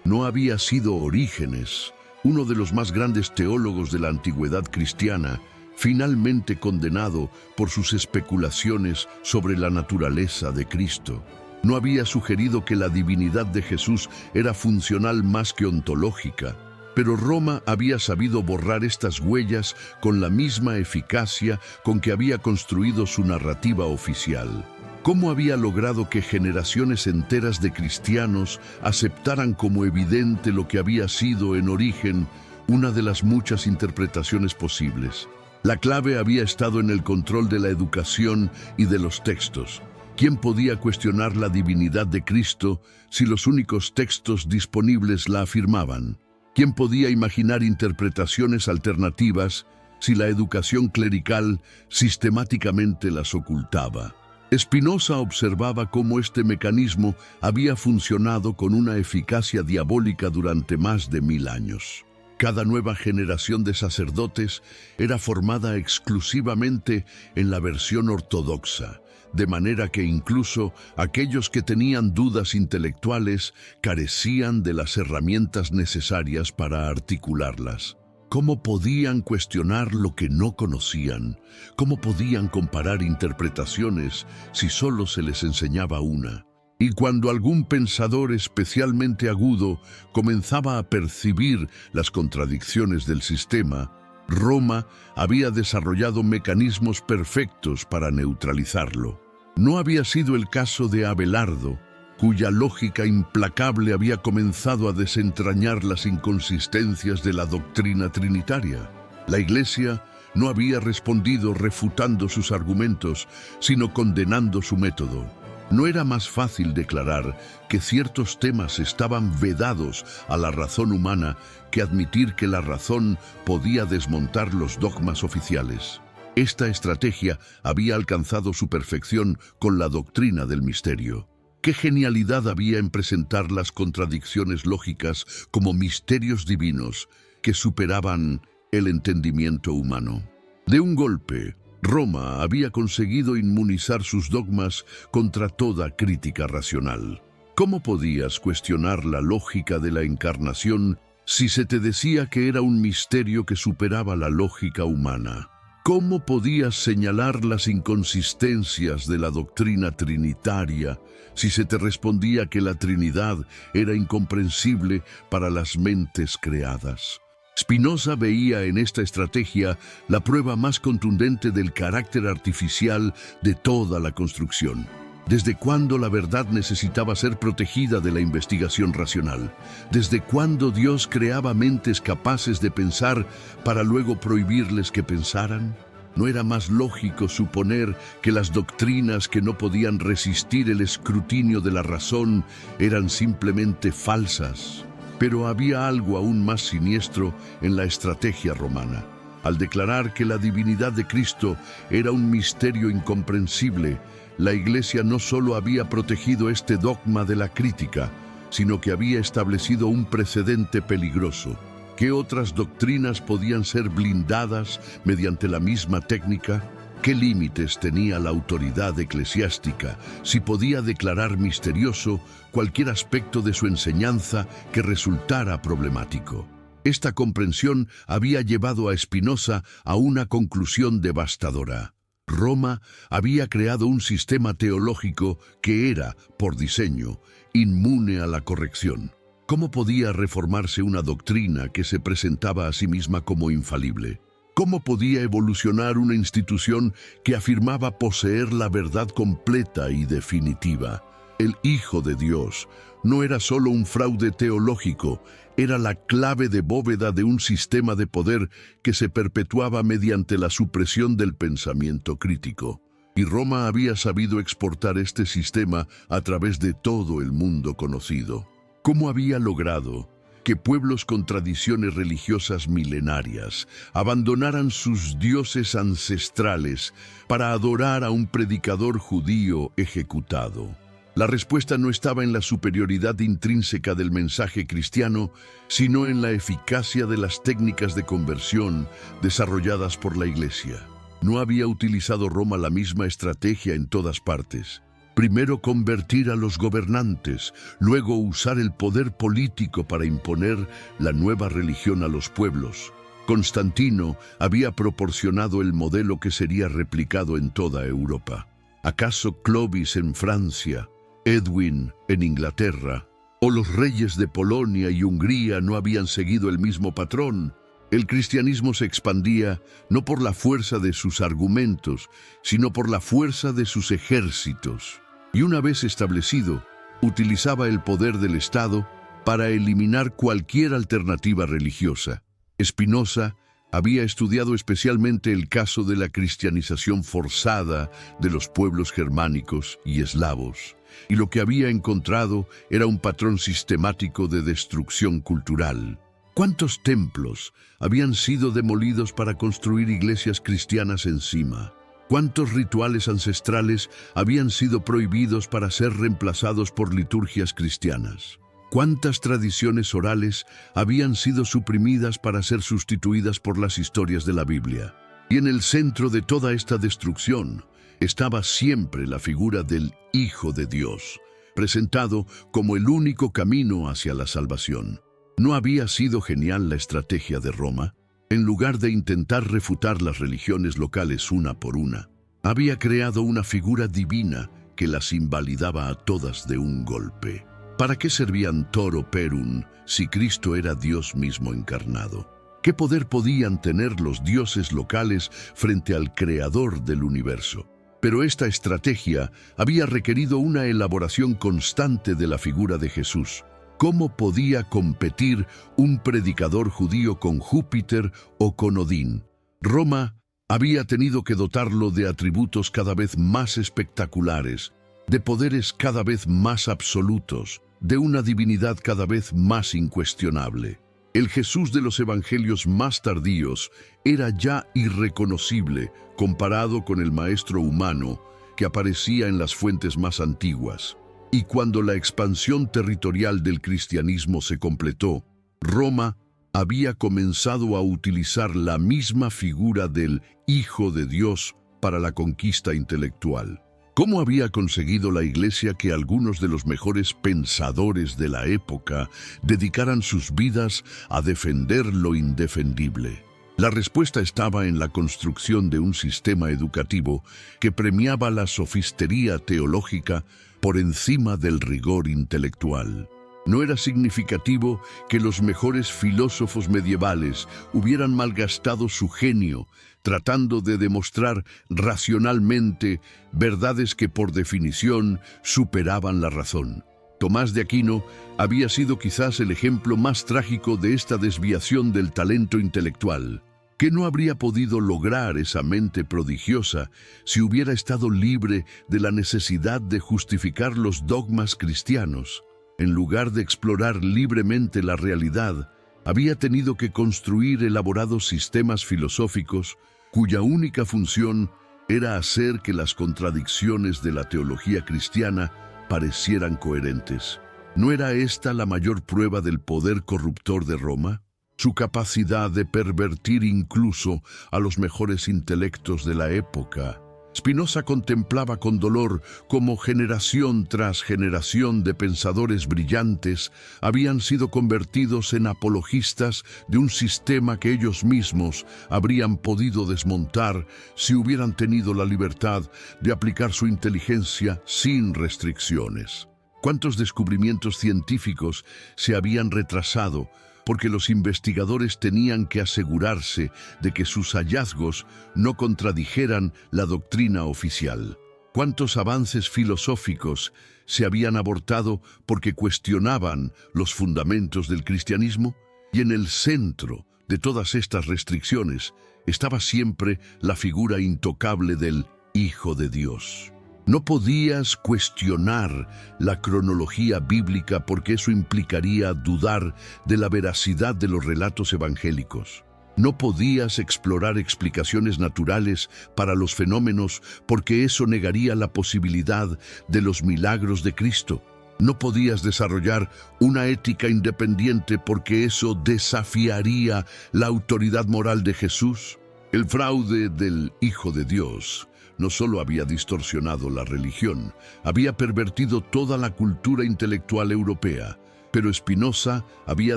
No había sido Orígenes, uno de los más grandes teólogos de la antigüedad cristiana, finalmente condenado por sus especulaciones sobre la naturaleza de Cristo. No había sugerido que la divinidad de Jesús era funcional más que ontológica, pero Roma había sabido borrar estas huellas con la misma eficacia con que había construido su narrativa oficial. ¿Cómo había logrado que generaciones enteras de cristianos aceptaran como evidente lo que había sido en origen una de las muchas interpretaciones posibles? La clave había estado en el control de la educación y de los textos. ¿Quién podía cuestionar la divinidad de Cristo si los únicos textos disponibles la afirmaban? ¿Quién podía imaginar interpretaciones alternativas si la educación clerical sistemáticamente las ocultaba? Spinoza observaba cómo este mecanismo había funcionado con una eficacia diabólica durante más de 1000 años. Cada nueva generación de sacerdotes era formada exclusivamente en la versión ortodoxa, de manera que incluso aquellos que tenían dudas intelectuales carecían de las herramientas necesarias para articularlas. ¿Cómo podían cuestionar lo que no conocían? ¿Cómo podían comparar interpretaciones si solo se les enseñaba una? Y cuando algún pensador especialmente agudo comenzaba a percibir las contradicciones del sistema, Roma había desarrollado mecanismos perfectos para neutralizarlo. No había sido el caso de Abelardo, cuya lógica implacable había comenzado a desentrañar las inconsistencias de la doctrina trinitaria. La Iglesia no había respondido refutando sus argumentos, sino condenando su método. No era más fácil declarar que ciertos temas estaban vedados a la razón humana que admitir que la razón podía desmontar los dogmas oficiales. Esta estrategia había alcanzado su perfección con la doctrina del misterio. ¿Qué genialidad había en presentar las contradicciones lógicas como misterios divinos que superaban el entendimiento humano? De un golpe, Roma había conseguido inmunizar sus dogmas contra toda crítica racional. ¿Cómo podías cuestionar la lógica de la encarnación si se te decía que era un misterio que superaba la lógica humana? ¿Cómo podías señalar las inconsistencias de la doctrina trinitaria si se te respondía que la Trinidad era incomprensible para las mentes creadas? Spinoza veía en esta estrategia la prueba más contundente del carácter artificial de toda la construcción. ¿Desde cuándo la verdad necesitaba ser protegida de la investigación racional? ¿Desde cuándo Dios creaba mentes capaces de pensar para luego prohibirles que pensaran? ¿No era más lógico suponer que las doctrinas que no podían resistir el escrutinio de la razón eran simplemente falsas? Pero había algo aún más siniestro en la estrategia romana. Al declarar que la divinidad de Cristo era un misterio incomprensible, la Iglesia no solo había protegido este dogma de la crítica, sino que había establecido un precedente peligroso. ¿Qué otras doctrinas podían ser blindadas mediante la misma técnica? ¿Qué límites tenía la autoridad eclesiástica si podía declarar misterioso cualquier aspecto de su enseñanza que resultara problemático? Esta comprensión había llevado a Spinoza a una conclusión devastadora. Roma había creado un sistema teológico que era, por diseño, inmune a la corrección. ¿Cómo podía reformarse una doctrina que se presentaba a sí misma como infalible? ¿Cómo podía evolucionar una institución que afirmaba poseer la verdad completa y definitiva? El Hijo de Dios no era solo un fraude teológico, era la clave de bóveda de un sistema de poder que se perpetuaba mediante la supresión del pensamiento crítico. Y Roma había sabido exportar este sistema a través de todo el mundo conocido. ¿Cómo había logrado que pueblos con tradiciones religiosas milenarias abandonaran sus dioses ancestrales para adorar a un predicador judío ejecutado? La respuesta no estaba en la superioridad intrínseca del mensaje cristiano, sino en la eficacia de las técnicas de conversión desarrolladas por la Iglesia. No había utilizado Roma la misma estrategia en todas partes. Primero convertir a los gobernantes, luego usar el poder político para imponer la nueva religión a los pueblos. Constantino había proporcionado el modelo que sería replicado en toda Europa. ¿Acaso Clovis en Francia, Edwin en Inglaterra, o los reyes de Polonia y Hungría no habían seguido el mismo patrón? El cristianismo se expandía no por la fuerza de sus argumentos, sino por la fuerza de sus ejércitos. Y una vez establecido, utilizaba el poder del Estado para eliminar cualquier alternativa religiosa. Spinoza había estudiado especialmente el caso de la cristianización forzada de los pueblos germánicos y eslavos, y lo que había encontrado era un patrón sistemático de destrucción cultural. ¿Cuántos templos habían sido demolidos para construir iglesias cristianas encima? ¿Cuántos rituales ancestrales habían sido prohibidos para ser reemplazados por liturgias cristianas? ¿Cuántas tradiciones orales habían sido suprimidas para ser sustituidas por las historias de la Biblia? Y en el centro de toda esta destrucción estaba siempre la figura del Hijo de Dios, presentado como el único camino hacia la salvación. ¿No había sido genial la estrategia de Roma? En lugar de intentar refutar las religiones locales una por una, había creado una figura divina que las invalidaba a todas de un golpe. ¿Para qué servían Toro Perun si Cristo era Dios mismo encarnado? ¿Qué poder podían tener los dioses locales frente al Creador del universo? Pero esta estrategia había requerido una elaboración constante de la figura de Jesús. ¿Cómo podía competir un predicador judío con Júpiter o con Odín? Roma había tenido que dotarlo de atributos cada vez más espectaculares, de poderes cada vez más absolutos, de una divinidad cada vez más incuestionable. El Jesús de los evangelios más tardíos era ya irreconocible comparado con el maestro humano que aparecía en las fuentes más antiguas. Y cuando la expansión territorial del cristianismo se completó, Roma había comenzado a utilizar la misma figura del Hijo de Dios para la conquista intelectual. ¿Cómo había conseguido la Iglesia que algunos de los mejores pensadores de la época dedicaran sus vidas a defender lo indefendible? La respuesta estaba en la construcción de un sistema educativo que premiaba la sofistería teológica por encima del rigor intelectual. No era significativo que los mejores filósofos medievales hubieran malgastado su genio tratando de demostrar racionalmente verdades que por definición superaban la razón. Tomás de Aquino había sido quizás el ejemplo más trágico de esta desviación del talento intelectual. ¿Qué no habría podido lograr esa mente prodigiosa si hubiera estado libre de la necesidad de justificar los dogmas cristianos? En lugar de explorar libremente la realidad, había tenido que construir elaborados sistemas filosóficos cuya única función era hacer que las contradicciones de la teología cristiana parecieran coherentes. ¿No era esta la mayor prueba del poder corruptor de Roma? Su capacidad de pervertir incluso a los mejores intelectos de la época. Spinoza contemplaba con dolor cómo generación tras generación de pensadores brillantes habían sido convertidos en apologistas de un sistema que ellos mismos habrían podido desmontar si hubieran tenido la libertad de aplicar su inteligencia sin restricciones. ¿Cuántos descubrimientos científicos se habían retrasado porque los investigadores tenían que asegurarse de que sus hallazgos no contradijeran la doctrina oficial? ¿Cuántos avances filosóficos se habían abortado porque cuestionaban los fundamentos del cristianismo? Y en el centro de todas estas restricciones estaba siempre la figura intocable del Hijo de Dios. No podías cuestionar la cronología bíblica porque eso implicaría dudar de la veracidad de los relatos evangélicos. No podías explorar explicaciones naturales para los fenómenos porque eso negaría la posibilidad de los milagros de Cristo. No podías desarrollar una ética independiente porque eso desafiaría la autoridad moral de Jesús. El fraude del Hijo de Dios no solo había distorsionado la religión, había pervertido toda la cultura intelectual europea. Pero Spinoza había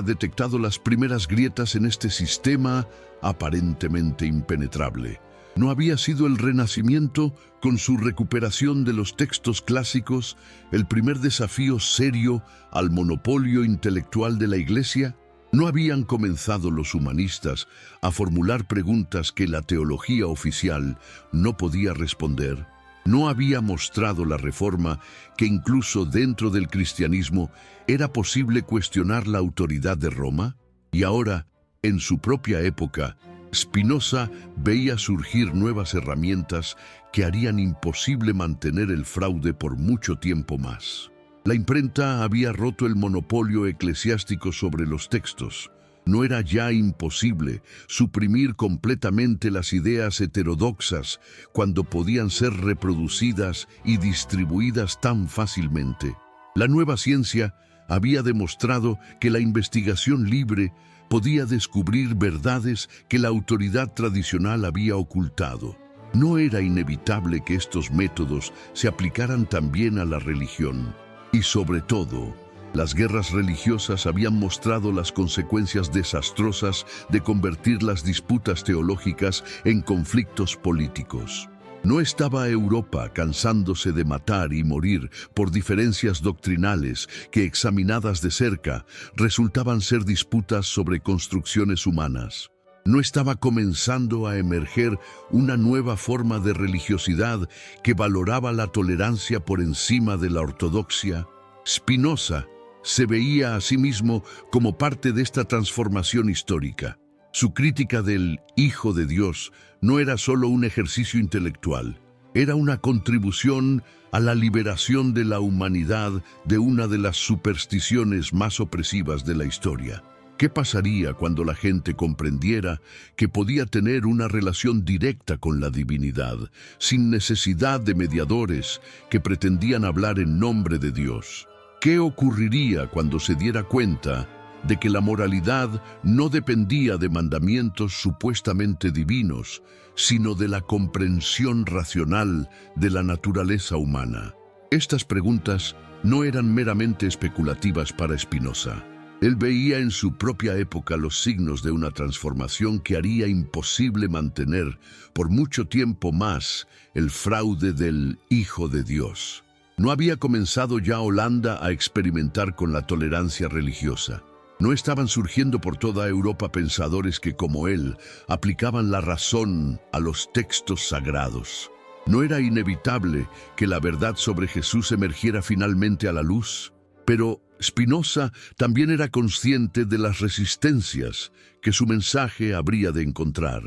detectado las primeras grietas en este sistema aparentemente impenetrable. ¿No había sido el Renacimiento, con su recuperación de los textos clásicos, el primer desafío serio al monopolio intelectual de la Iglesia? ¿No habían comenzado los humanistas a formular preguntas que la teología oficial no podía responder? ¿No había mostrado la Reforma que incluso dentro del cristianismo era posible cuestionar la autoridad de Roma? Y ahora, en su propia época, Spinoza veía surgir nuevas herramientas que harían imposible mantener el fraude por mucho tiempo más. La imprenta había roto el monopolio eclesiástico sobre los textos. No era ya imposible suprimir completamente las ideas heterodoxas cuando podían ser reproducidas y distribuidas tan fácilmente. La nueva ciencia había demostrado que la investigación libre podía descubrir verdades que la autoridad tradicional había ocultado. No era inevitable que estos métodos se aplicaran también a la religión. Y sobre todo, las guerras religiosas habían mostrado las consecuencias desastrosas de convertir las disputas teológicas en conflictos políticos. ¿No estaba Europa cansándose de matar y morir por diferencias doctrinales que, examinadas de cerca, resultaban ser disputas sobre construcciones humanas? ¿No estaba comenzando a emerger una nueva forma de religiosidad que valoraba la tolerancia por encima de la ortodoxia? Spinoza se veía a sí mismo como parte de esta transformación histórica. Su crítica del Hijo de Dios no era solo un ejercicio intelectual, era una contribución a la liberación de la humanidad de una de las supersticiones más opresivas de la historia. ¿Qué pasaría cuando la gente comprendiera que podía tener una relación directa con la divinidad, sin necesidad de mediadores que pretendían hablar en nombre de Dios? ¿Qué ocurriría cuando se diera cuenta de que la moralidad no dependía de mandamientos supuestamente divinos, sino de la comprensión racional de la naturaleza humana? Estas preguntas no eran meramente especulativas para Spinoza. Él veía en su propia época los signos de una transformación que haría imposible mantener por mucho tiempo más el fraude del Hijo de Dios. ¿No había comenzado ya Holanda a experimentar con la tolerancia religiosa? ¿No estaban surgiendo por toda Europa pensadores que, como él, aplicaban la razón a los textos sagrados? ¿No era inevitable que la verdad sobre Jesús emergiera finalmente a la luz? Pero Spinoza también era consciente de las resistencias que su mensaje habría de encontrar.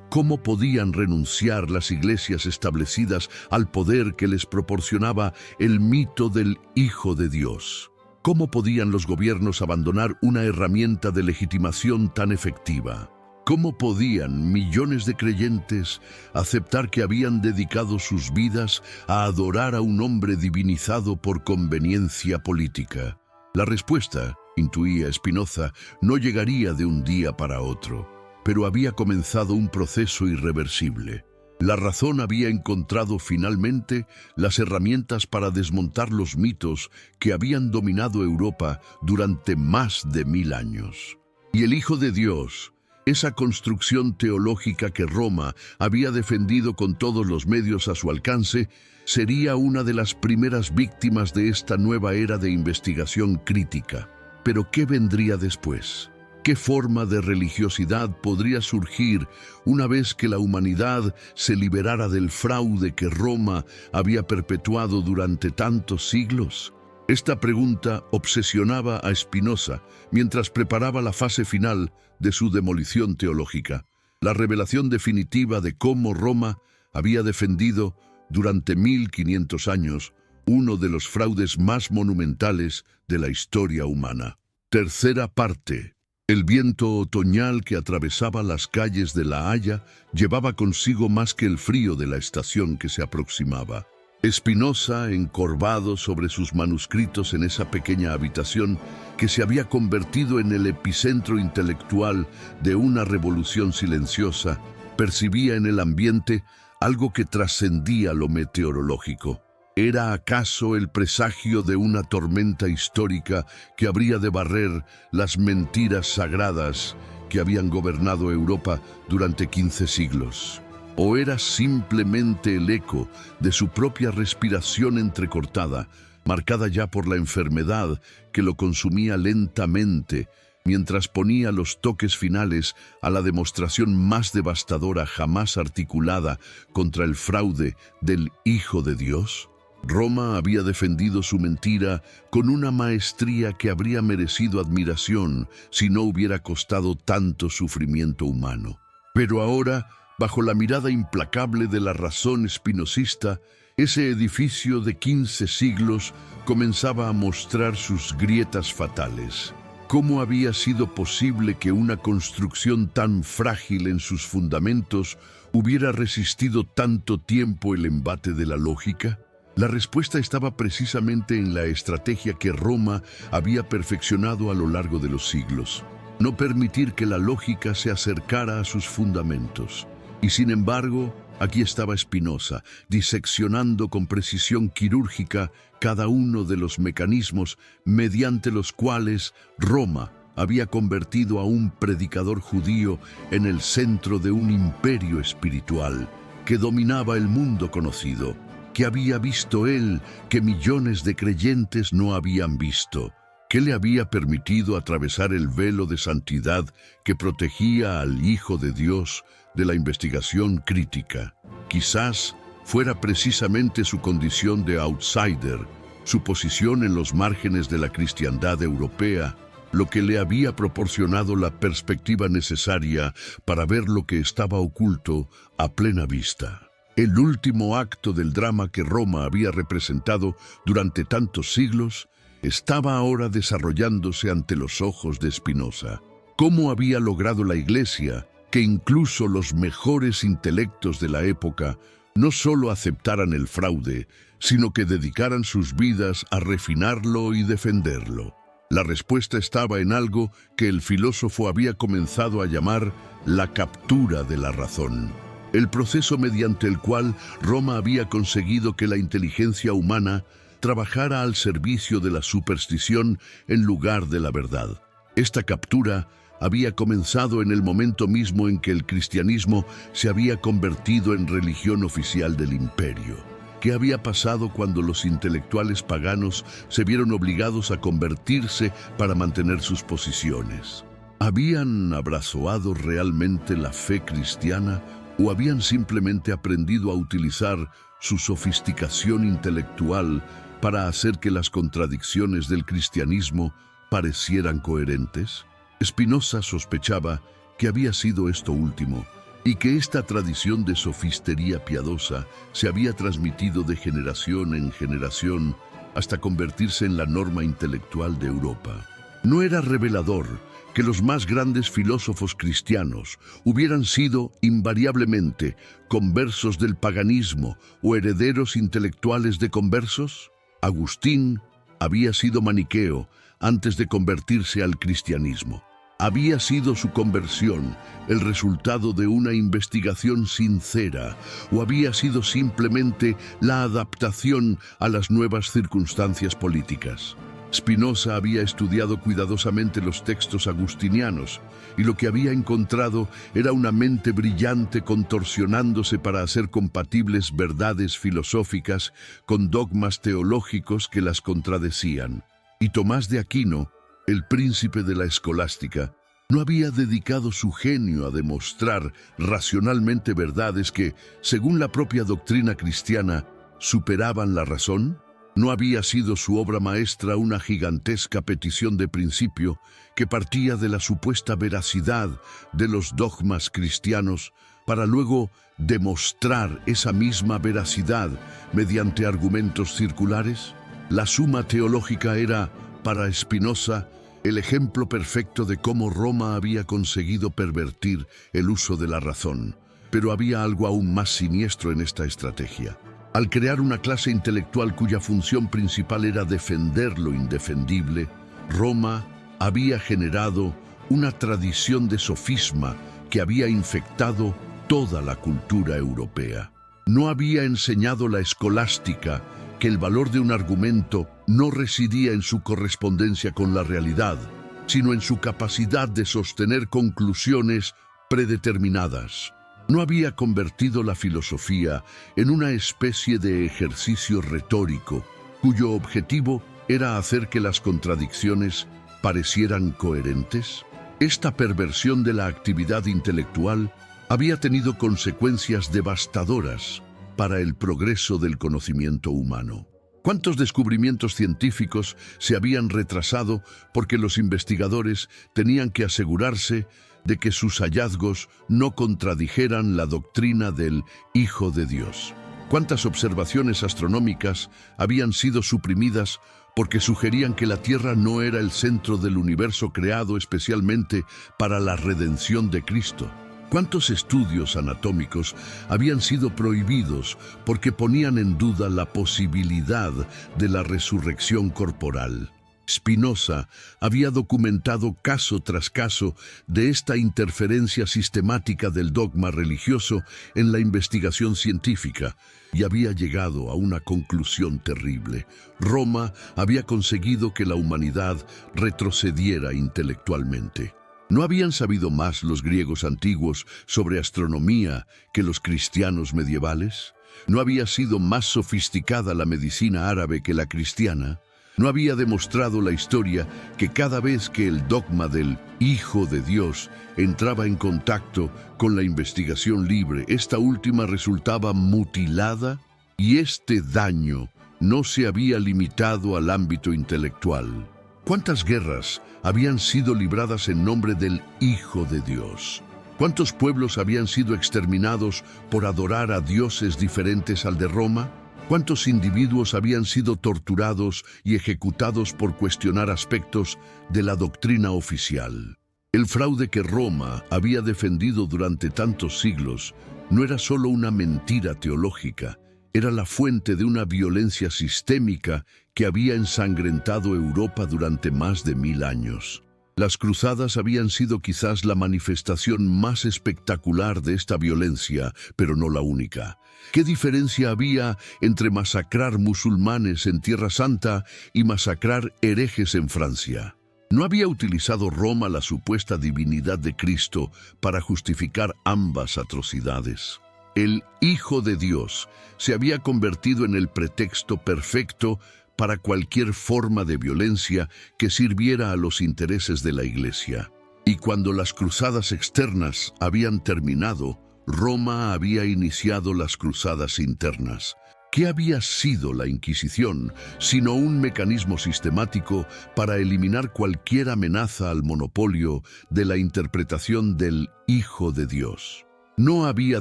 ¿Cómo podían renunciar las iglesias establecidas al poder que les proporcionaba el mito del Hijo de Dios? ¿Cómo podían los gobiernos abandonar una herramienta de legitimación tan efectiva? ¿Cómo podían millones de creyentes aceptar que habían dedicado sus vidas a adorar a un hombre divinizado por conveniencia política? La respuesta, intuía Spinoza, no llegaría de un día para otro, pero había comenzado un proceso irreversible. La razón había encontrado finalmente las herramientas para desmontar los mitos que habían dominado Europa durante más de 1000 años. Y el Hijo de Dios, esa construcción teológica que Roma había defendido con todos los medios a su alcance, sería una de las primeras víctimas de esta nueva era de investigación crítica. Pero ¿qué vendría después? ¿Qué forma de religiosidad podría surgir una vez que la humanidad se liberara del fraude que Roma había perpetuado durante tantos siglos? Esta pregunta obsesionaba a Spinoza mientras preparaba la fase final de su demolición teológica, la revelación definitiva de cómo Roma había defendido durante 1500 años uno de los fraudes más monumentales de la historia humana. Tercera parte. El viento otoñal que atravesaba las calles de La Haya llevaba consigo más que el frío de la estación que se aproximaba. Spinoza, encorvado sobre sus manuscritos en esa pequeña habitación que se había convertido en el epicentro intelectual de una revolución silenciosa, percibía en el ambiente algo que trascendía lo meteorológico. ¿Era acaso el presagio de una tormenta histórica que habría de barrer las mentiras sagradas que habían gobernado Europa durante 15 siglos? ¿O era simplemente el eco de su propia respiración entrecortada, marcada ya por la enfermedad que lo consumía lentamente, mientras ponía los toques finales a la demostración más devastadora jamás articulada contra el fraude del Hijo de Dios? Roma había defendido su mentira con una maestría que habría merecido admiración si no hubiera costado tanto sufrimiento humano. Pero ahora, bajo la mirada implacable de la razón espinosista, ese edificio de 15 siglos comenzaba a mostrar sus grietas fatales. ¿Cómo había sido posible que una construcción tan frágil en sus fundamentos hubiera resistido tanto tiempo el embate de la lógica? La respuesta estaba precisamente en la estrategia que Roma había perfeccionado a lo largo de los siglos: no permitir que la lógica se acercara a sus fundamentos. Y sin embargo, aquí estaba Spinoza, diseccionando con precisión quirúrgica cada uno de los mecanismos mediante los cuales Roma había convertido a un predicador judío en el centro de un imperio espiritual que dominaba el mundo conocido, que había visto él que millones de creyentes no habían visto, que le había permitido atravesar el velo de santidad que protegía al Hijo de Dios de la investigación crítica. Quizás fuera precisamente su condición de outsider, su posición en los márgenes de la cristiandad europea, lo que le había proporcionado la perspectiva necesaria para ver lo que estaba oculto a plena vista. El último acto del drama que Roma había representado durante tantos siglos estaba ahora desarrollándose ante los ojos de Spinoza. ¿Cómo había logrado la Iglesia que incluso los mejores intelectos de la época no solo aceptaran el fraude, sino que dedicaran sus vidas a refinarlo y defenderlo? La respuesta estaba en algo que el filósofo había comenzado a llamar la captura de la razón. El proceso mediante el cual Roma había conseguido que la inteligencia humana trabajara al servicio de la superstición en lugar de la verdad. Esta captura había comenzado en el momento mismo en que el cristianismo se había convertido en religión oficial del imperio. ¿Qué había pasado cuando los intelectuales paganos se vieron obligados a convertirse para mantener sus posiciones? ¿Habían abrazoado realmente la fe cristiana o habían simplemente aprendido a utilizar su sofisticación intelectual para hacer que las contradicciones del cristianismo parecieran coherentes? Spinoza sospechaba que había sido esto último, y que esta tradición de sofistería piadosa se había transmitido de generación en generación hasta convertirse en la norma intelectual de Europa. ¿No era revelador que los más grandes filósofos cristianos hubieran sido invariablemente conversos del paganismo o herederos intelectuales de conversos? Agustín había sido maniqueo antes de convertirse al cristianismo. ¿Había sido su conversión el resultado de una investigación sincera o había sido simplemente la adaptación a las nuevas circunstancias políticas? Spinoza había estudiado cuidadosamente los textos agustinianos y lo que había encontrado era una mente brillante contorsionándose para hacer compatibles verdades filosóficas con dogmas teológicos que las contradecían. Y Tomás de Aquino, el príncipe de la escolástica, No había dedicado su genio a demostrar racionalmente verdades que, según la propia doctrina cristiana, superaban la razón. ¿No había sido su obra maestra una gigantesca petición de principio que partía de la supuesta veracidad de los dogmas cristianos para luego demostrar esa misma veracidad mediante argumentos circulares? La Suma Teológica era, para Spinoza, el ejemplo perfecto de cómo Roma había conseguido pervertir el uso de la razón. Pero había algo aún más siniestro en esta estrategia. Al crear una clase intelectual cuya función principal era defender lo indefendible, Roma había generado una tradición de sofisma que había infectado toda la cultura europea. No había enseñado la escolástica que el valor de un argumento no residía en su correspondencia con la realidad, sino en su capacidad de sostener conclusiones predeterminadas. No había convertido la filosofía en una especie de ejercicio retórico, cuyo objetivo era hacer que las contradicciones parecieran coherentes. Esta perversión de la actividad intelectual había tenido consecuencias devastadoras para el progreso del conocimiento humano. ¿Cuántos descubrimientos científicos se habían retrasado porque los investigadores tenían que asegurarse de que sus hallazgos no contradijeran la doctrina del Hijo de Dios? ¿Cuántas observaciones astronómicas habían sido suprimidas porque sugerían que la Tierra no era el centro del universo creado especialmente para la redención de Cristo? ¿Cuántos estudios anatómicos habían sido prohibidos porque ponían en duda la posibilidad de la resurrección corporal? Spinoza había documentado caso tras caso de esta interferencia sistemática del dogma religioso en la investigación científica y había llegado a una conclusión terrible. Roma había conseguido que la humanidad retrocediera intelectualmente. ¿No habían sabido más los griegos antiguos sobre astronomía que los cristianos medievales? ¿No había sido más sofisticada la medicina árabe que la cristiana? ¿No había demostrado la historia que cada vez que el dogma del Hijo de Dios entraba en contacto con la investigación libre, esta última resultaba mutilada? Y este daño no se había limitado al ámbito intelectual. ¿Cuántas guerras habían sido libradas en nombre del Hijo de Dios? ¿Cuántos pueblos habían sido exterminados por adorar a dioses diferentes al de Roma? ¿Cuántos individuos habían sido torturados y ejecutados por cuestionar aspectos de la doctrina oficial? El fraude que Roma había defendido durante tantos siglos no era solo una mentira teológica, era la fuente de una violencia sistémica que había ensangrentado Europa durante más de 1000 años. Las cruzadas habían sido quizás la manifestación más espectacular de esta violencia, pero no la única. ¿Qué diferencia había entre masacrar musulmanes en Tierra Santa y masacrar herejes en Francia? ¿No había utilizado Roma la supuesta divinidad de Cristo para justificar ambas atrocidades? El Hijo de Dios se había convertido en el pretexto perfecto para cualquier forma de violencia que sirviera a los intereses de la Iglesia. Y cuando las cruzadas externas habían terminado, Roma había iniciado las cruzadas internas. ¿Qué había sido la Inquisición sino un mecanismo sistemático para eliminar cualquier amenaza al monopolio de la interpretación del Hijo de Dios? ¿No había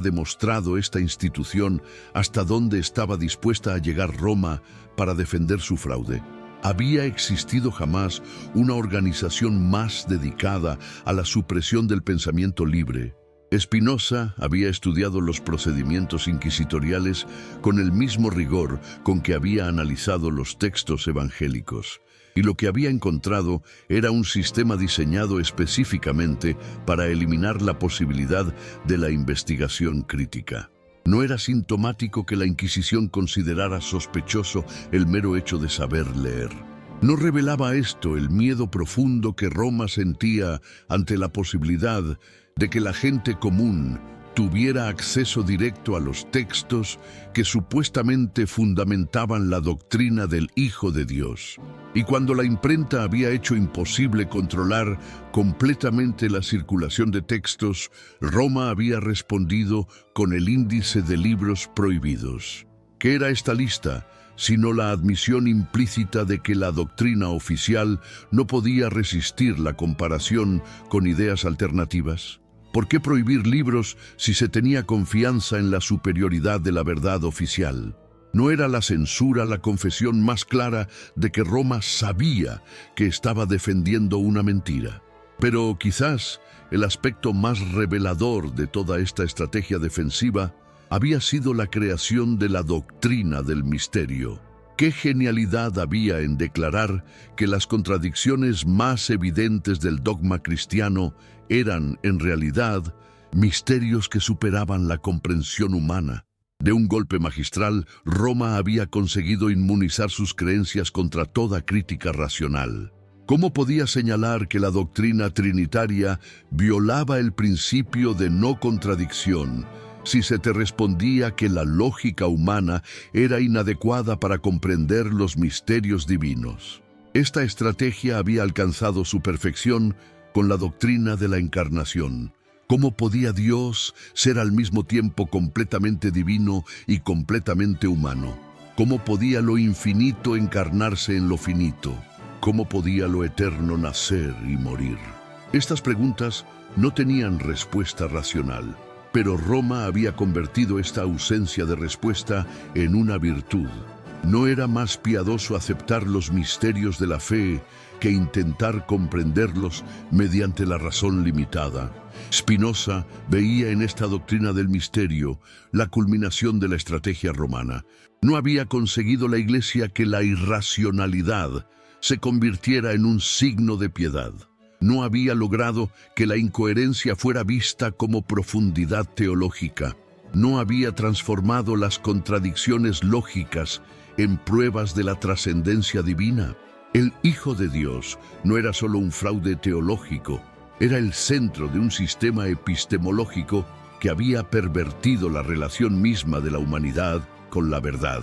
demostrado esta institución hasta dónde estaba dispuesta a llegar Roma para defender su fraude? ¿Había existido jamás una organización más dedicada a la supresión del pensamiento libre? Spinoza había estudiado los procedimientos inquisitoriales con el mismo rigor con que había analizado los textos evangélicos. Y lo que había encontrado era un sistema diseñado específicamente para eliminar la posibilidad de la investigación crítica. ¿No era sintomático que la Inquisición considerara sospechoso el mero hecho de saber leer? ¿No revelaba esto el miedo profundo que Roma sentía ante la posibilidad de que la gente común tuviera acceso directo a los textos que supuestamente fundamentaban la doctrina del Hijo de Dios. Y cuando la imprenta había hecho imposible controlar completamente la circulación de textos, Roma había respondido con el índice de libros prohibidos. ¿Qué era esta lista? Sino la admisión implícita de que la doctrina oficial no podía resistir la comparación con ideas alternativas. ¿Por qué prohibir libros si se tenía confianza en la superioridad de la verdad oficial? ¿No era la censura la confesión más clara de que Roma sabía que estaba defendiendo una mentira? Pero quizás el aspecto más revelador de toda esta estrategia defensiva había sido la creación de la doctrina del misterio. ¿Qué genialidad había en declarar que las contradicciones más evidentes del dogma cristiano eran, en realidad, misterios que superaban la comprensión humana? De un golpe magistral, Roma había conseguido inmunizar sus creencias contra toda crítica racional. ¿Cómo podía señalar que la doctrina trinitaria violaba el principio de no contradicción si se te respondía que la lógica humana era inadecuada para comprender los misterios divinos? Esta estrategia había alcanzado su perfección con la doctrina de la encarnación. ¿Cómo podía Dios ser al mismo tiempo completamente divino y completamente humano? ¿Cómo podía lo infinito encarnarse en lo finito? ¿Cómo podía lo eterno nacer y morir? Estas preguntas no tenían respuesta racional, pero Roma había convertido esta ausencia de respuesta en una virtud. ¿No era más piadoso aceptar los misterios de la fe que intentar comprenderlos mediante la razón limitada? Spinoza veía en esta doctrina del misterio la culminación de la estrategia romana. No había conseguido la Iglesia que la irracionalidad se convirtiera en un signo de piedad. No había logrado que la incoherencia fuera vista como profundidad teológica. No había transformado las contradicciones lógicas en pruebas de la trascendencia divina. El Hijo de Dios no era solo un fraude teológico, era el centro de un sistema epistemológico que había pervertido la relación misma de la humanidad con la verdad.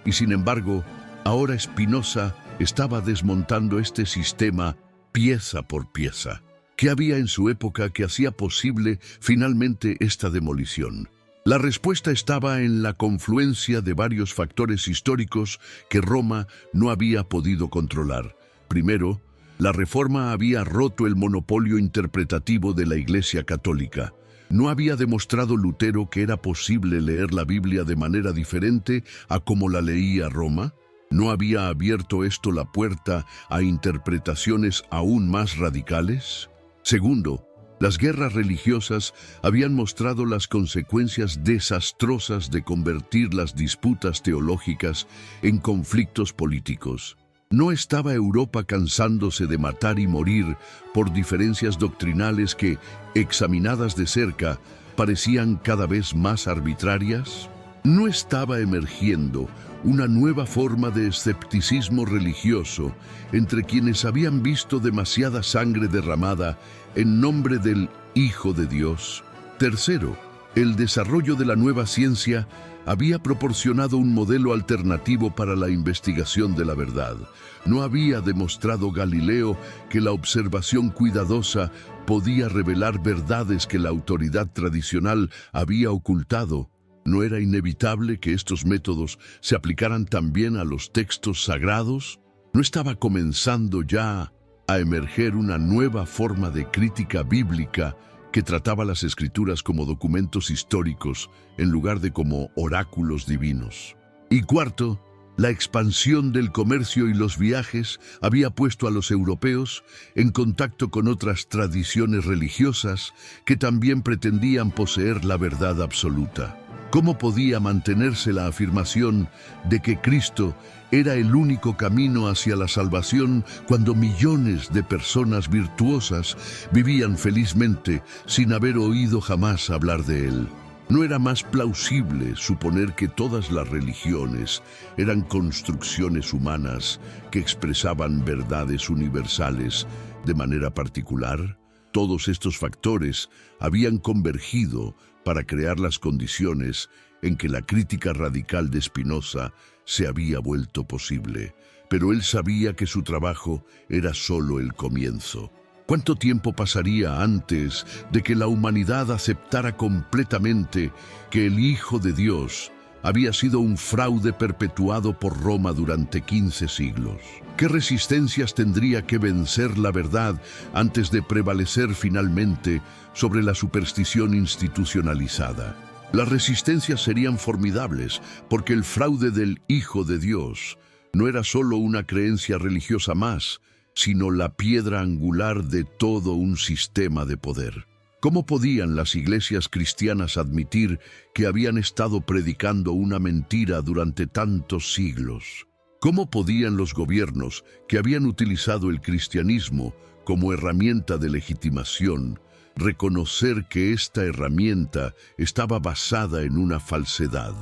Y sin embargo, ahora Spinoza estaba desmontando este sistema pieza por pieza. ¿Qué había en su época que hacía posible finalmente esta demolición? La respuesta estaba en la confluencia de varios factores históricos que Roma no había podido controlar. Primero, la Reforma había roto el monopolio interpretativo de la Iglesia Católica. ¿No había demostrado Lutero que era posible leer la Biblia de manera diferente a como la leía Roma? ¿No había abierto esto la puerta a interpretaciones aún más radicales? Segundo, las guerras religiosas habían mostrado las consecuencias desastrosas de convertir las disputas teológicas en conflictos políticos. ¿No estaba Europa cansándose de matar y morir por diferencias doctrinales que, examinadas de cerca, parecían cada vez más arbitrarias? ¿No estaba emergiendo una nueva forma de escepticismo religioso entre quienes habían visto demasiada sangre derramada en nombre del Hijo de Dios? Tercero, el desarrollo de la nueva ciencia había proporcionado un modelo alternativo para la investigación de la verdad. ¿No había demostrado Galileo que la observación cuidadosa podía revelar verdades que la autoridad tradicional había ocultado? ¿No era inevitable que estos métodos se aplicaran también a los textos sagrados? ¿No estaba comenzando ya a emerger una nueva forma de crítica bíblica que trataba las Escrituras como documentos históricos en lugar de como oráculos divinos? Y cuarto, la expansión del comercio y los viajes había puesto a los europeos en contacto con otras tradiciones religiosas que también pretendían poseer la verdad absoluta. ¿Cómo podía mantenerse la afirmación de que Cristo era el único camino hacia la salvación cuando millones de personas virtuosas vivían felizmente sin haber oído jamás hablar de Él? ¿No era más plausible suponer que todas las religiones eran construcciones humanas que expresaban verdades universales de manera particular? Todos estos factores habían convergido para crear las condiciones en que la crítica radical de Spinoza se había vuelto posible. Pero él sabía que su trabajo era solo el comienzo. ¿Cuánto tiempo pasaría antes de que la humanidad aceptara completamente que el Hijo de Dios había sido un fraude perpetuado por Roma durante 15 siglos? ¿Qué resistencias tendría que vencer la verdad antes de prevalecer finalmente sobre la superstición institucionalizada? Las resistencias serían formidables porque el fraude del Hijo de Dios no era solo una creencia religiosa más, sino la piedra angular de todo un sistema de poder. ¿Cómo podían las iglesias cristianas admitir que habían estado predicando una mentira durante tantos siglos? ¿Cómo podían los gobiernos que habían utilizado el cristianismo como herramienta de legitimación reconocer que esta herramienta estaba basada en una falsedad?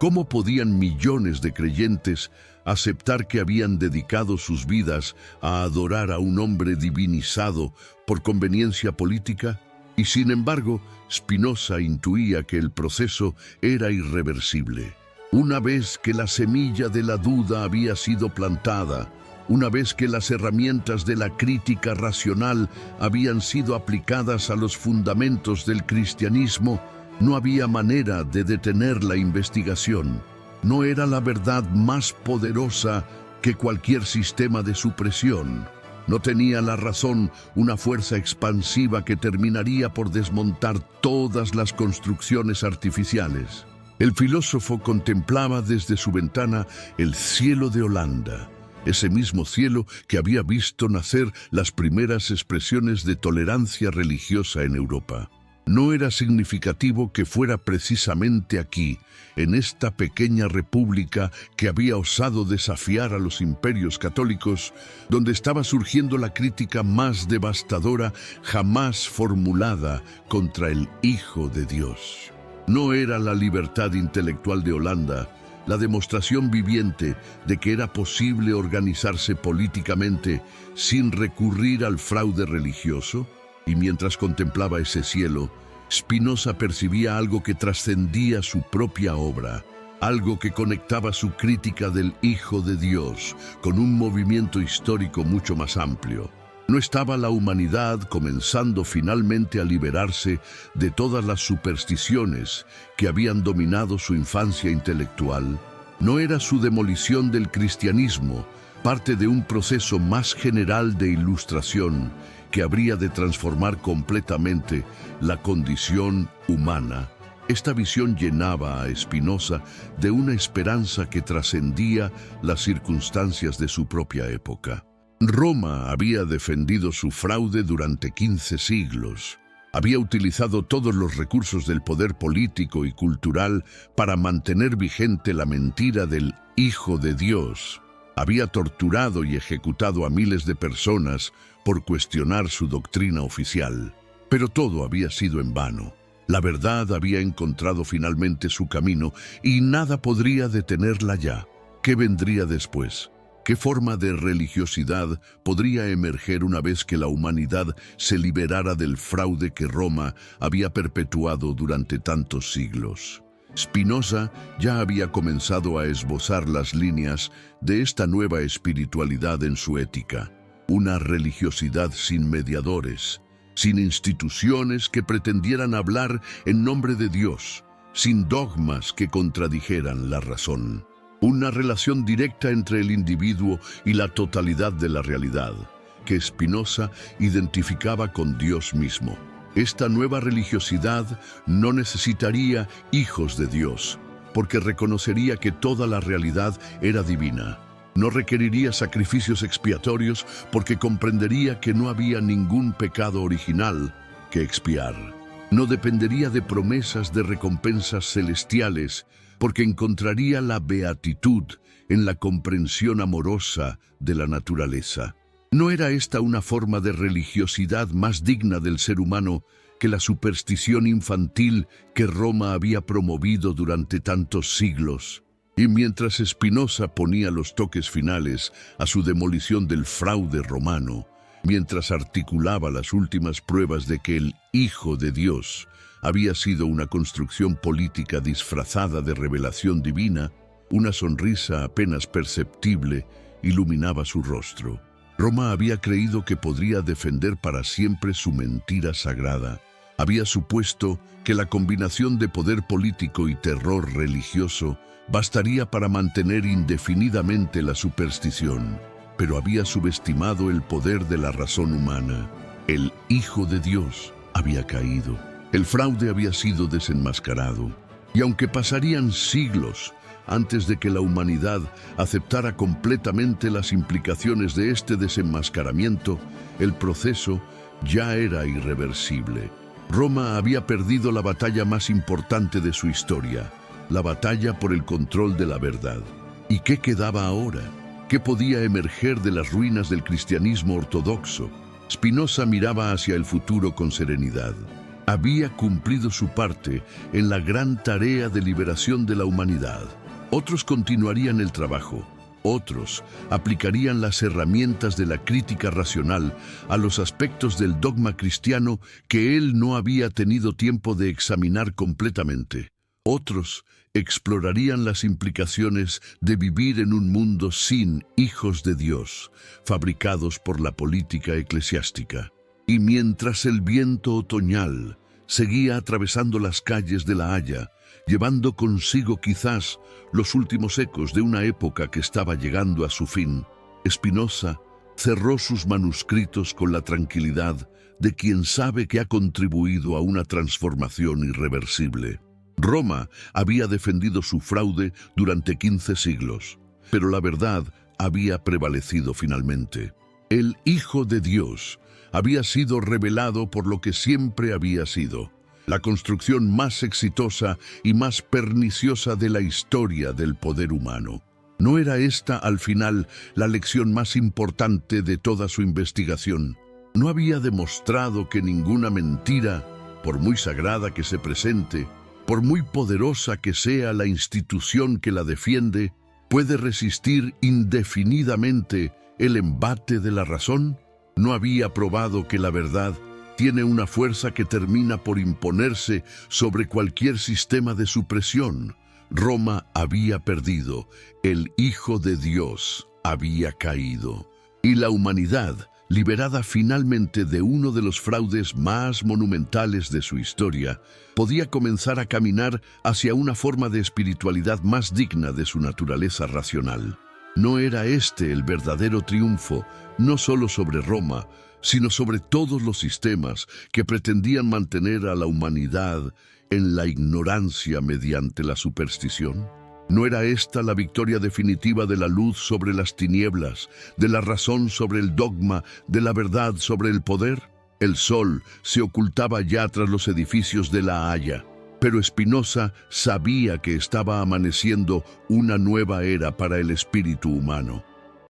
¿Cómo podían millones de creyentes aceptar que habían dedicado sus vidas a adorar a un hombre divinizado por conveniencia política? Y sin embargo, Spinoza intuía que el proceso era irreversible. Una vez que la semilla de la duda había sido plantada, una vez que las herramientas de la crítica racional habían sido aplicadas a los fundamentos del cristianismo, no había manera de detener la investigación. No era la verdad más poderosa que cualquier sistema de supresión. No tenía la razón una fuerza expansiva que terminaría por desmontar todas las construcciones artificiales. El filósofo contemplaba desde su ventana el cielo de Holanda, ese mismo cielo que había visto nacer las primeras expresiones de tolerancia religiosa en Europa. No era significativo que fuera precisamente aquí, en esta pequeña república que había osado desafiar a los imperios católicos, donde estaba surgiendo la crítica más devastadora jamás formulada contra el Hijo de Dios. No era la libertad intelectual de Holanda la demostración viviente de que era posible organizarse políticamente sin recurrir al fraude religioso. Y mientras contemplaba ese cielo, Spinoza percibía algo que trascendía su propia obra, algo que conectaba su crítica del Hijo de Dios con un movimiento histórico mucho más amplio. ¿No estaba la humanidad comenzando finalmente a liberarse de todas las supersticiones que habían dominado su infancia intelectual? ¿No era su demolición del cristianismo parte de un proceso más general de ilustración que habría de transformar completamente la condición humana? Esta visión llenaba a Spinoza de una esperanza que trascendía las circunstancias de su propia época. Roma había defendido su fraude durante 15 siglos. Había utilizado todos los recursos del poder político y cultural para mantener vigente la mentira del Hijo de Dios. Había torturado y ejecutado a miles de personas por cuestionar su doctrina oficial. Pero todo había sido en vano. La verdad había encontrado finalmente su camino y nada podría detenerla ya. ¿Qué vendría después? ¿Qué forma de religiosidad podría emerger una vez que la humanidad se liberara del fraude que Roma había perpetuado durante tantos siglos? Spinoza ya había comenzado a esbozar las líneas de esta nueva espiritualidad en su ética, una religiosidad sin mediadores, sin instituciones que pretendieran hablar en nombre de Dios, sin dogmas que contradijeran la razón. Una relación directa entre el individuo y la totalidad de la realidad, que Spinoza identificaba con Dios mismo. Esta nueva religiosidad no necesitaría hijos de Dios, porque reconocería que toda la realidad era divina. No requeriría sacrificios expiatorios, porque comprendería que no había ningún pecado original que expiar. No dependería de promesas de recompensas celestiales, porque encontraría la beatitud en la comprensión amorosa de la naturaleza. ¿No era esta una forma de religiosidad más digna del ser humano que la superstición infantil que Roma había promovido durante tantos siglos? Y mientras Spinoza ponía los toques finales a su demolición del fraude romano, mientras articulaba las últimas pruebas de que el Hijo de Dios había sido una construcción política disfrazada de revelación divina, una sonrisa apenas perceptible iluminaba su rostro. Roma había creído que podría defender para siempre su mentira sagrada. Había supuesto que la combinación de poder político y terror religioso bastaría para mantener indefinidamente la superstición, pero había subestimado el poder de la razón humana. El Hijo de Dios había caído. El fraude había sido desenmascarado. Y aunque pasarían siglos antes de que la humanidad aceptara completamente las implicaciones de este desenmascaramiento, el proceso ya era irreversible. Roma había perdido la batalla más importante de su historia, la batalla por el control de la verdad. ¿Y qué quedaba ahora? ¿Qué podía emerger de las ruinas del cristianismo ortodoxo? Spinoza miraba hacia el futuro con serenidad. Había cumplido su parte en la gran tarea de liberación de la humanidad. Otros continuarían el trabajo. Otros aplicarían las herramientas de la crítica racional a los aspectos del dogma cristiano que él no había tenido tiempo de examinar completamente. Otros explorarían las implicaciones de vivir en un mundo sin hijos de Dios, fabricados por la política eclesiástica. Y mientras el viento otoñal seguía atravesando las calles de La Haya, llevando consigo quizás los últimos ecos de una época que estaba llegando a su fin, Spinoza cerró sus manuscritos con la tranquilidad de quien sabe que ha contribuido a una transformación irreversible. Roma había defendido su fraude durante 15 siglos, pero la verdad había prevalecido finalmente. El Hijo de Dios había sido revelado por lo que siempre había sido, la construcción más exitosa y más perniciosa de la historia del poder humano. ¿No era esta, al final, la lección más importante de toda su investigación? ¿No había demostrado que ninguna mentira, por muy sagrada que se presente, por muy poderosa que sea la institución que la defiende, puede resistir indefinidamente el embate de la razón? ¿No había probado que la verdad tiene una fuerza que termina por imponerse sobre cualquier sistema de supresión? Roma había perdido, el Hijo de Dios había caído, y la humanidad, liberada finalmente de uno de los fraudes más monumentales de su historia, podía comenzar a caminar hacia una forma de espiritualidad más digna de su naturaleza racional. ¿No era este el verdadero triunfo, no solo sobre Roma, sino sobre todos los sistemas que pretendían mantener a la humanidad en la ignorancia mediante la superstición? ¿No era esta la victoria definitiva de la luz sobre las tinieblas, de la razón sobre el dogma, de la verdad sobre el poder? El sol se ocultaba ya tras los edificios de La Haya, pero Spinoza sabía que estaba amaneciendo una nueva era para el espíritu humano.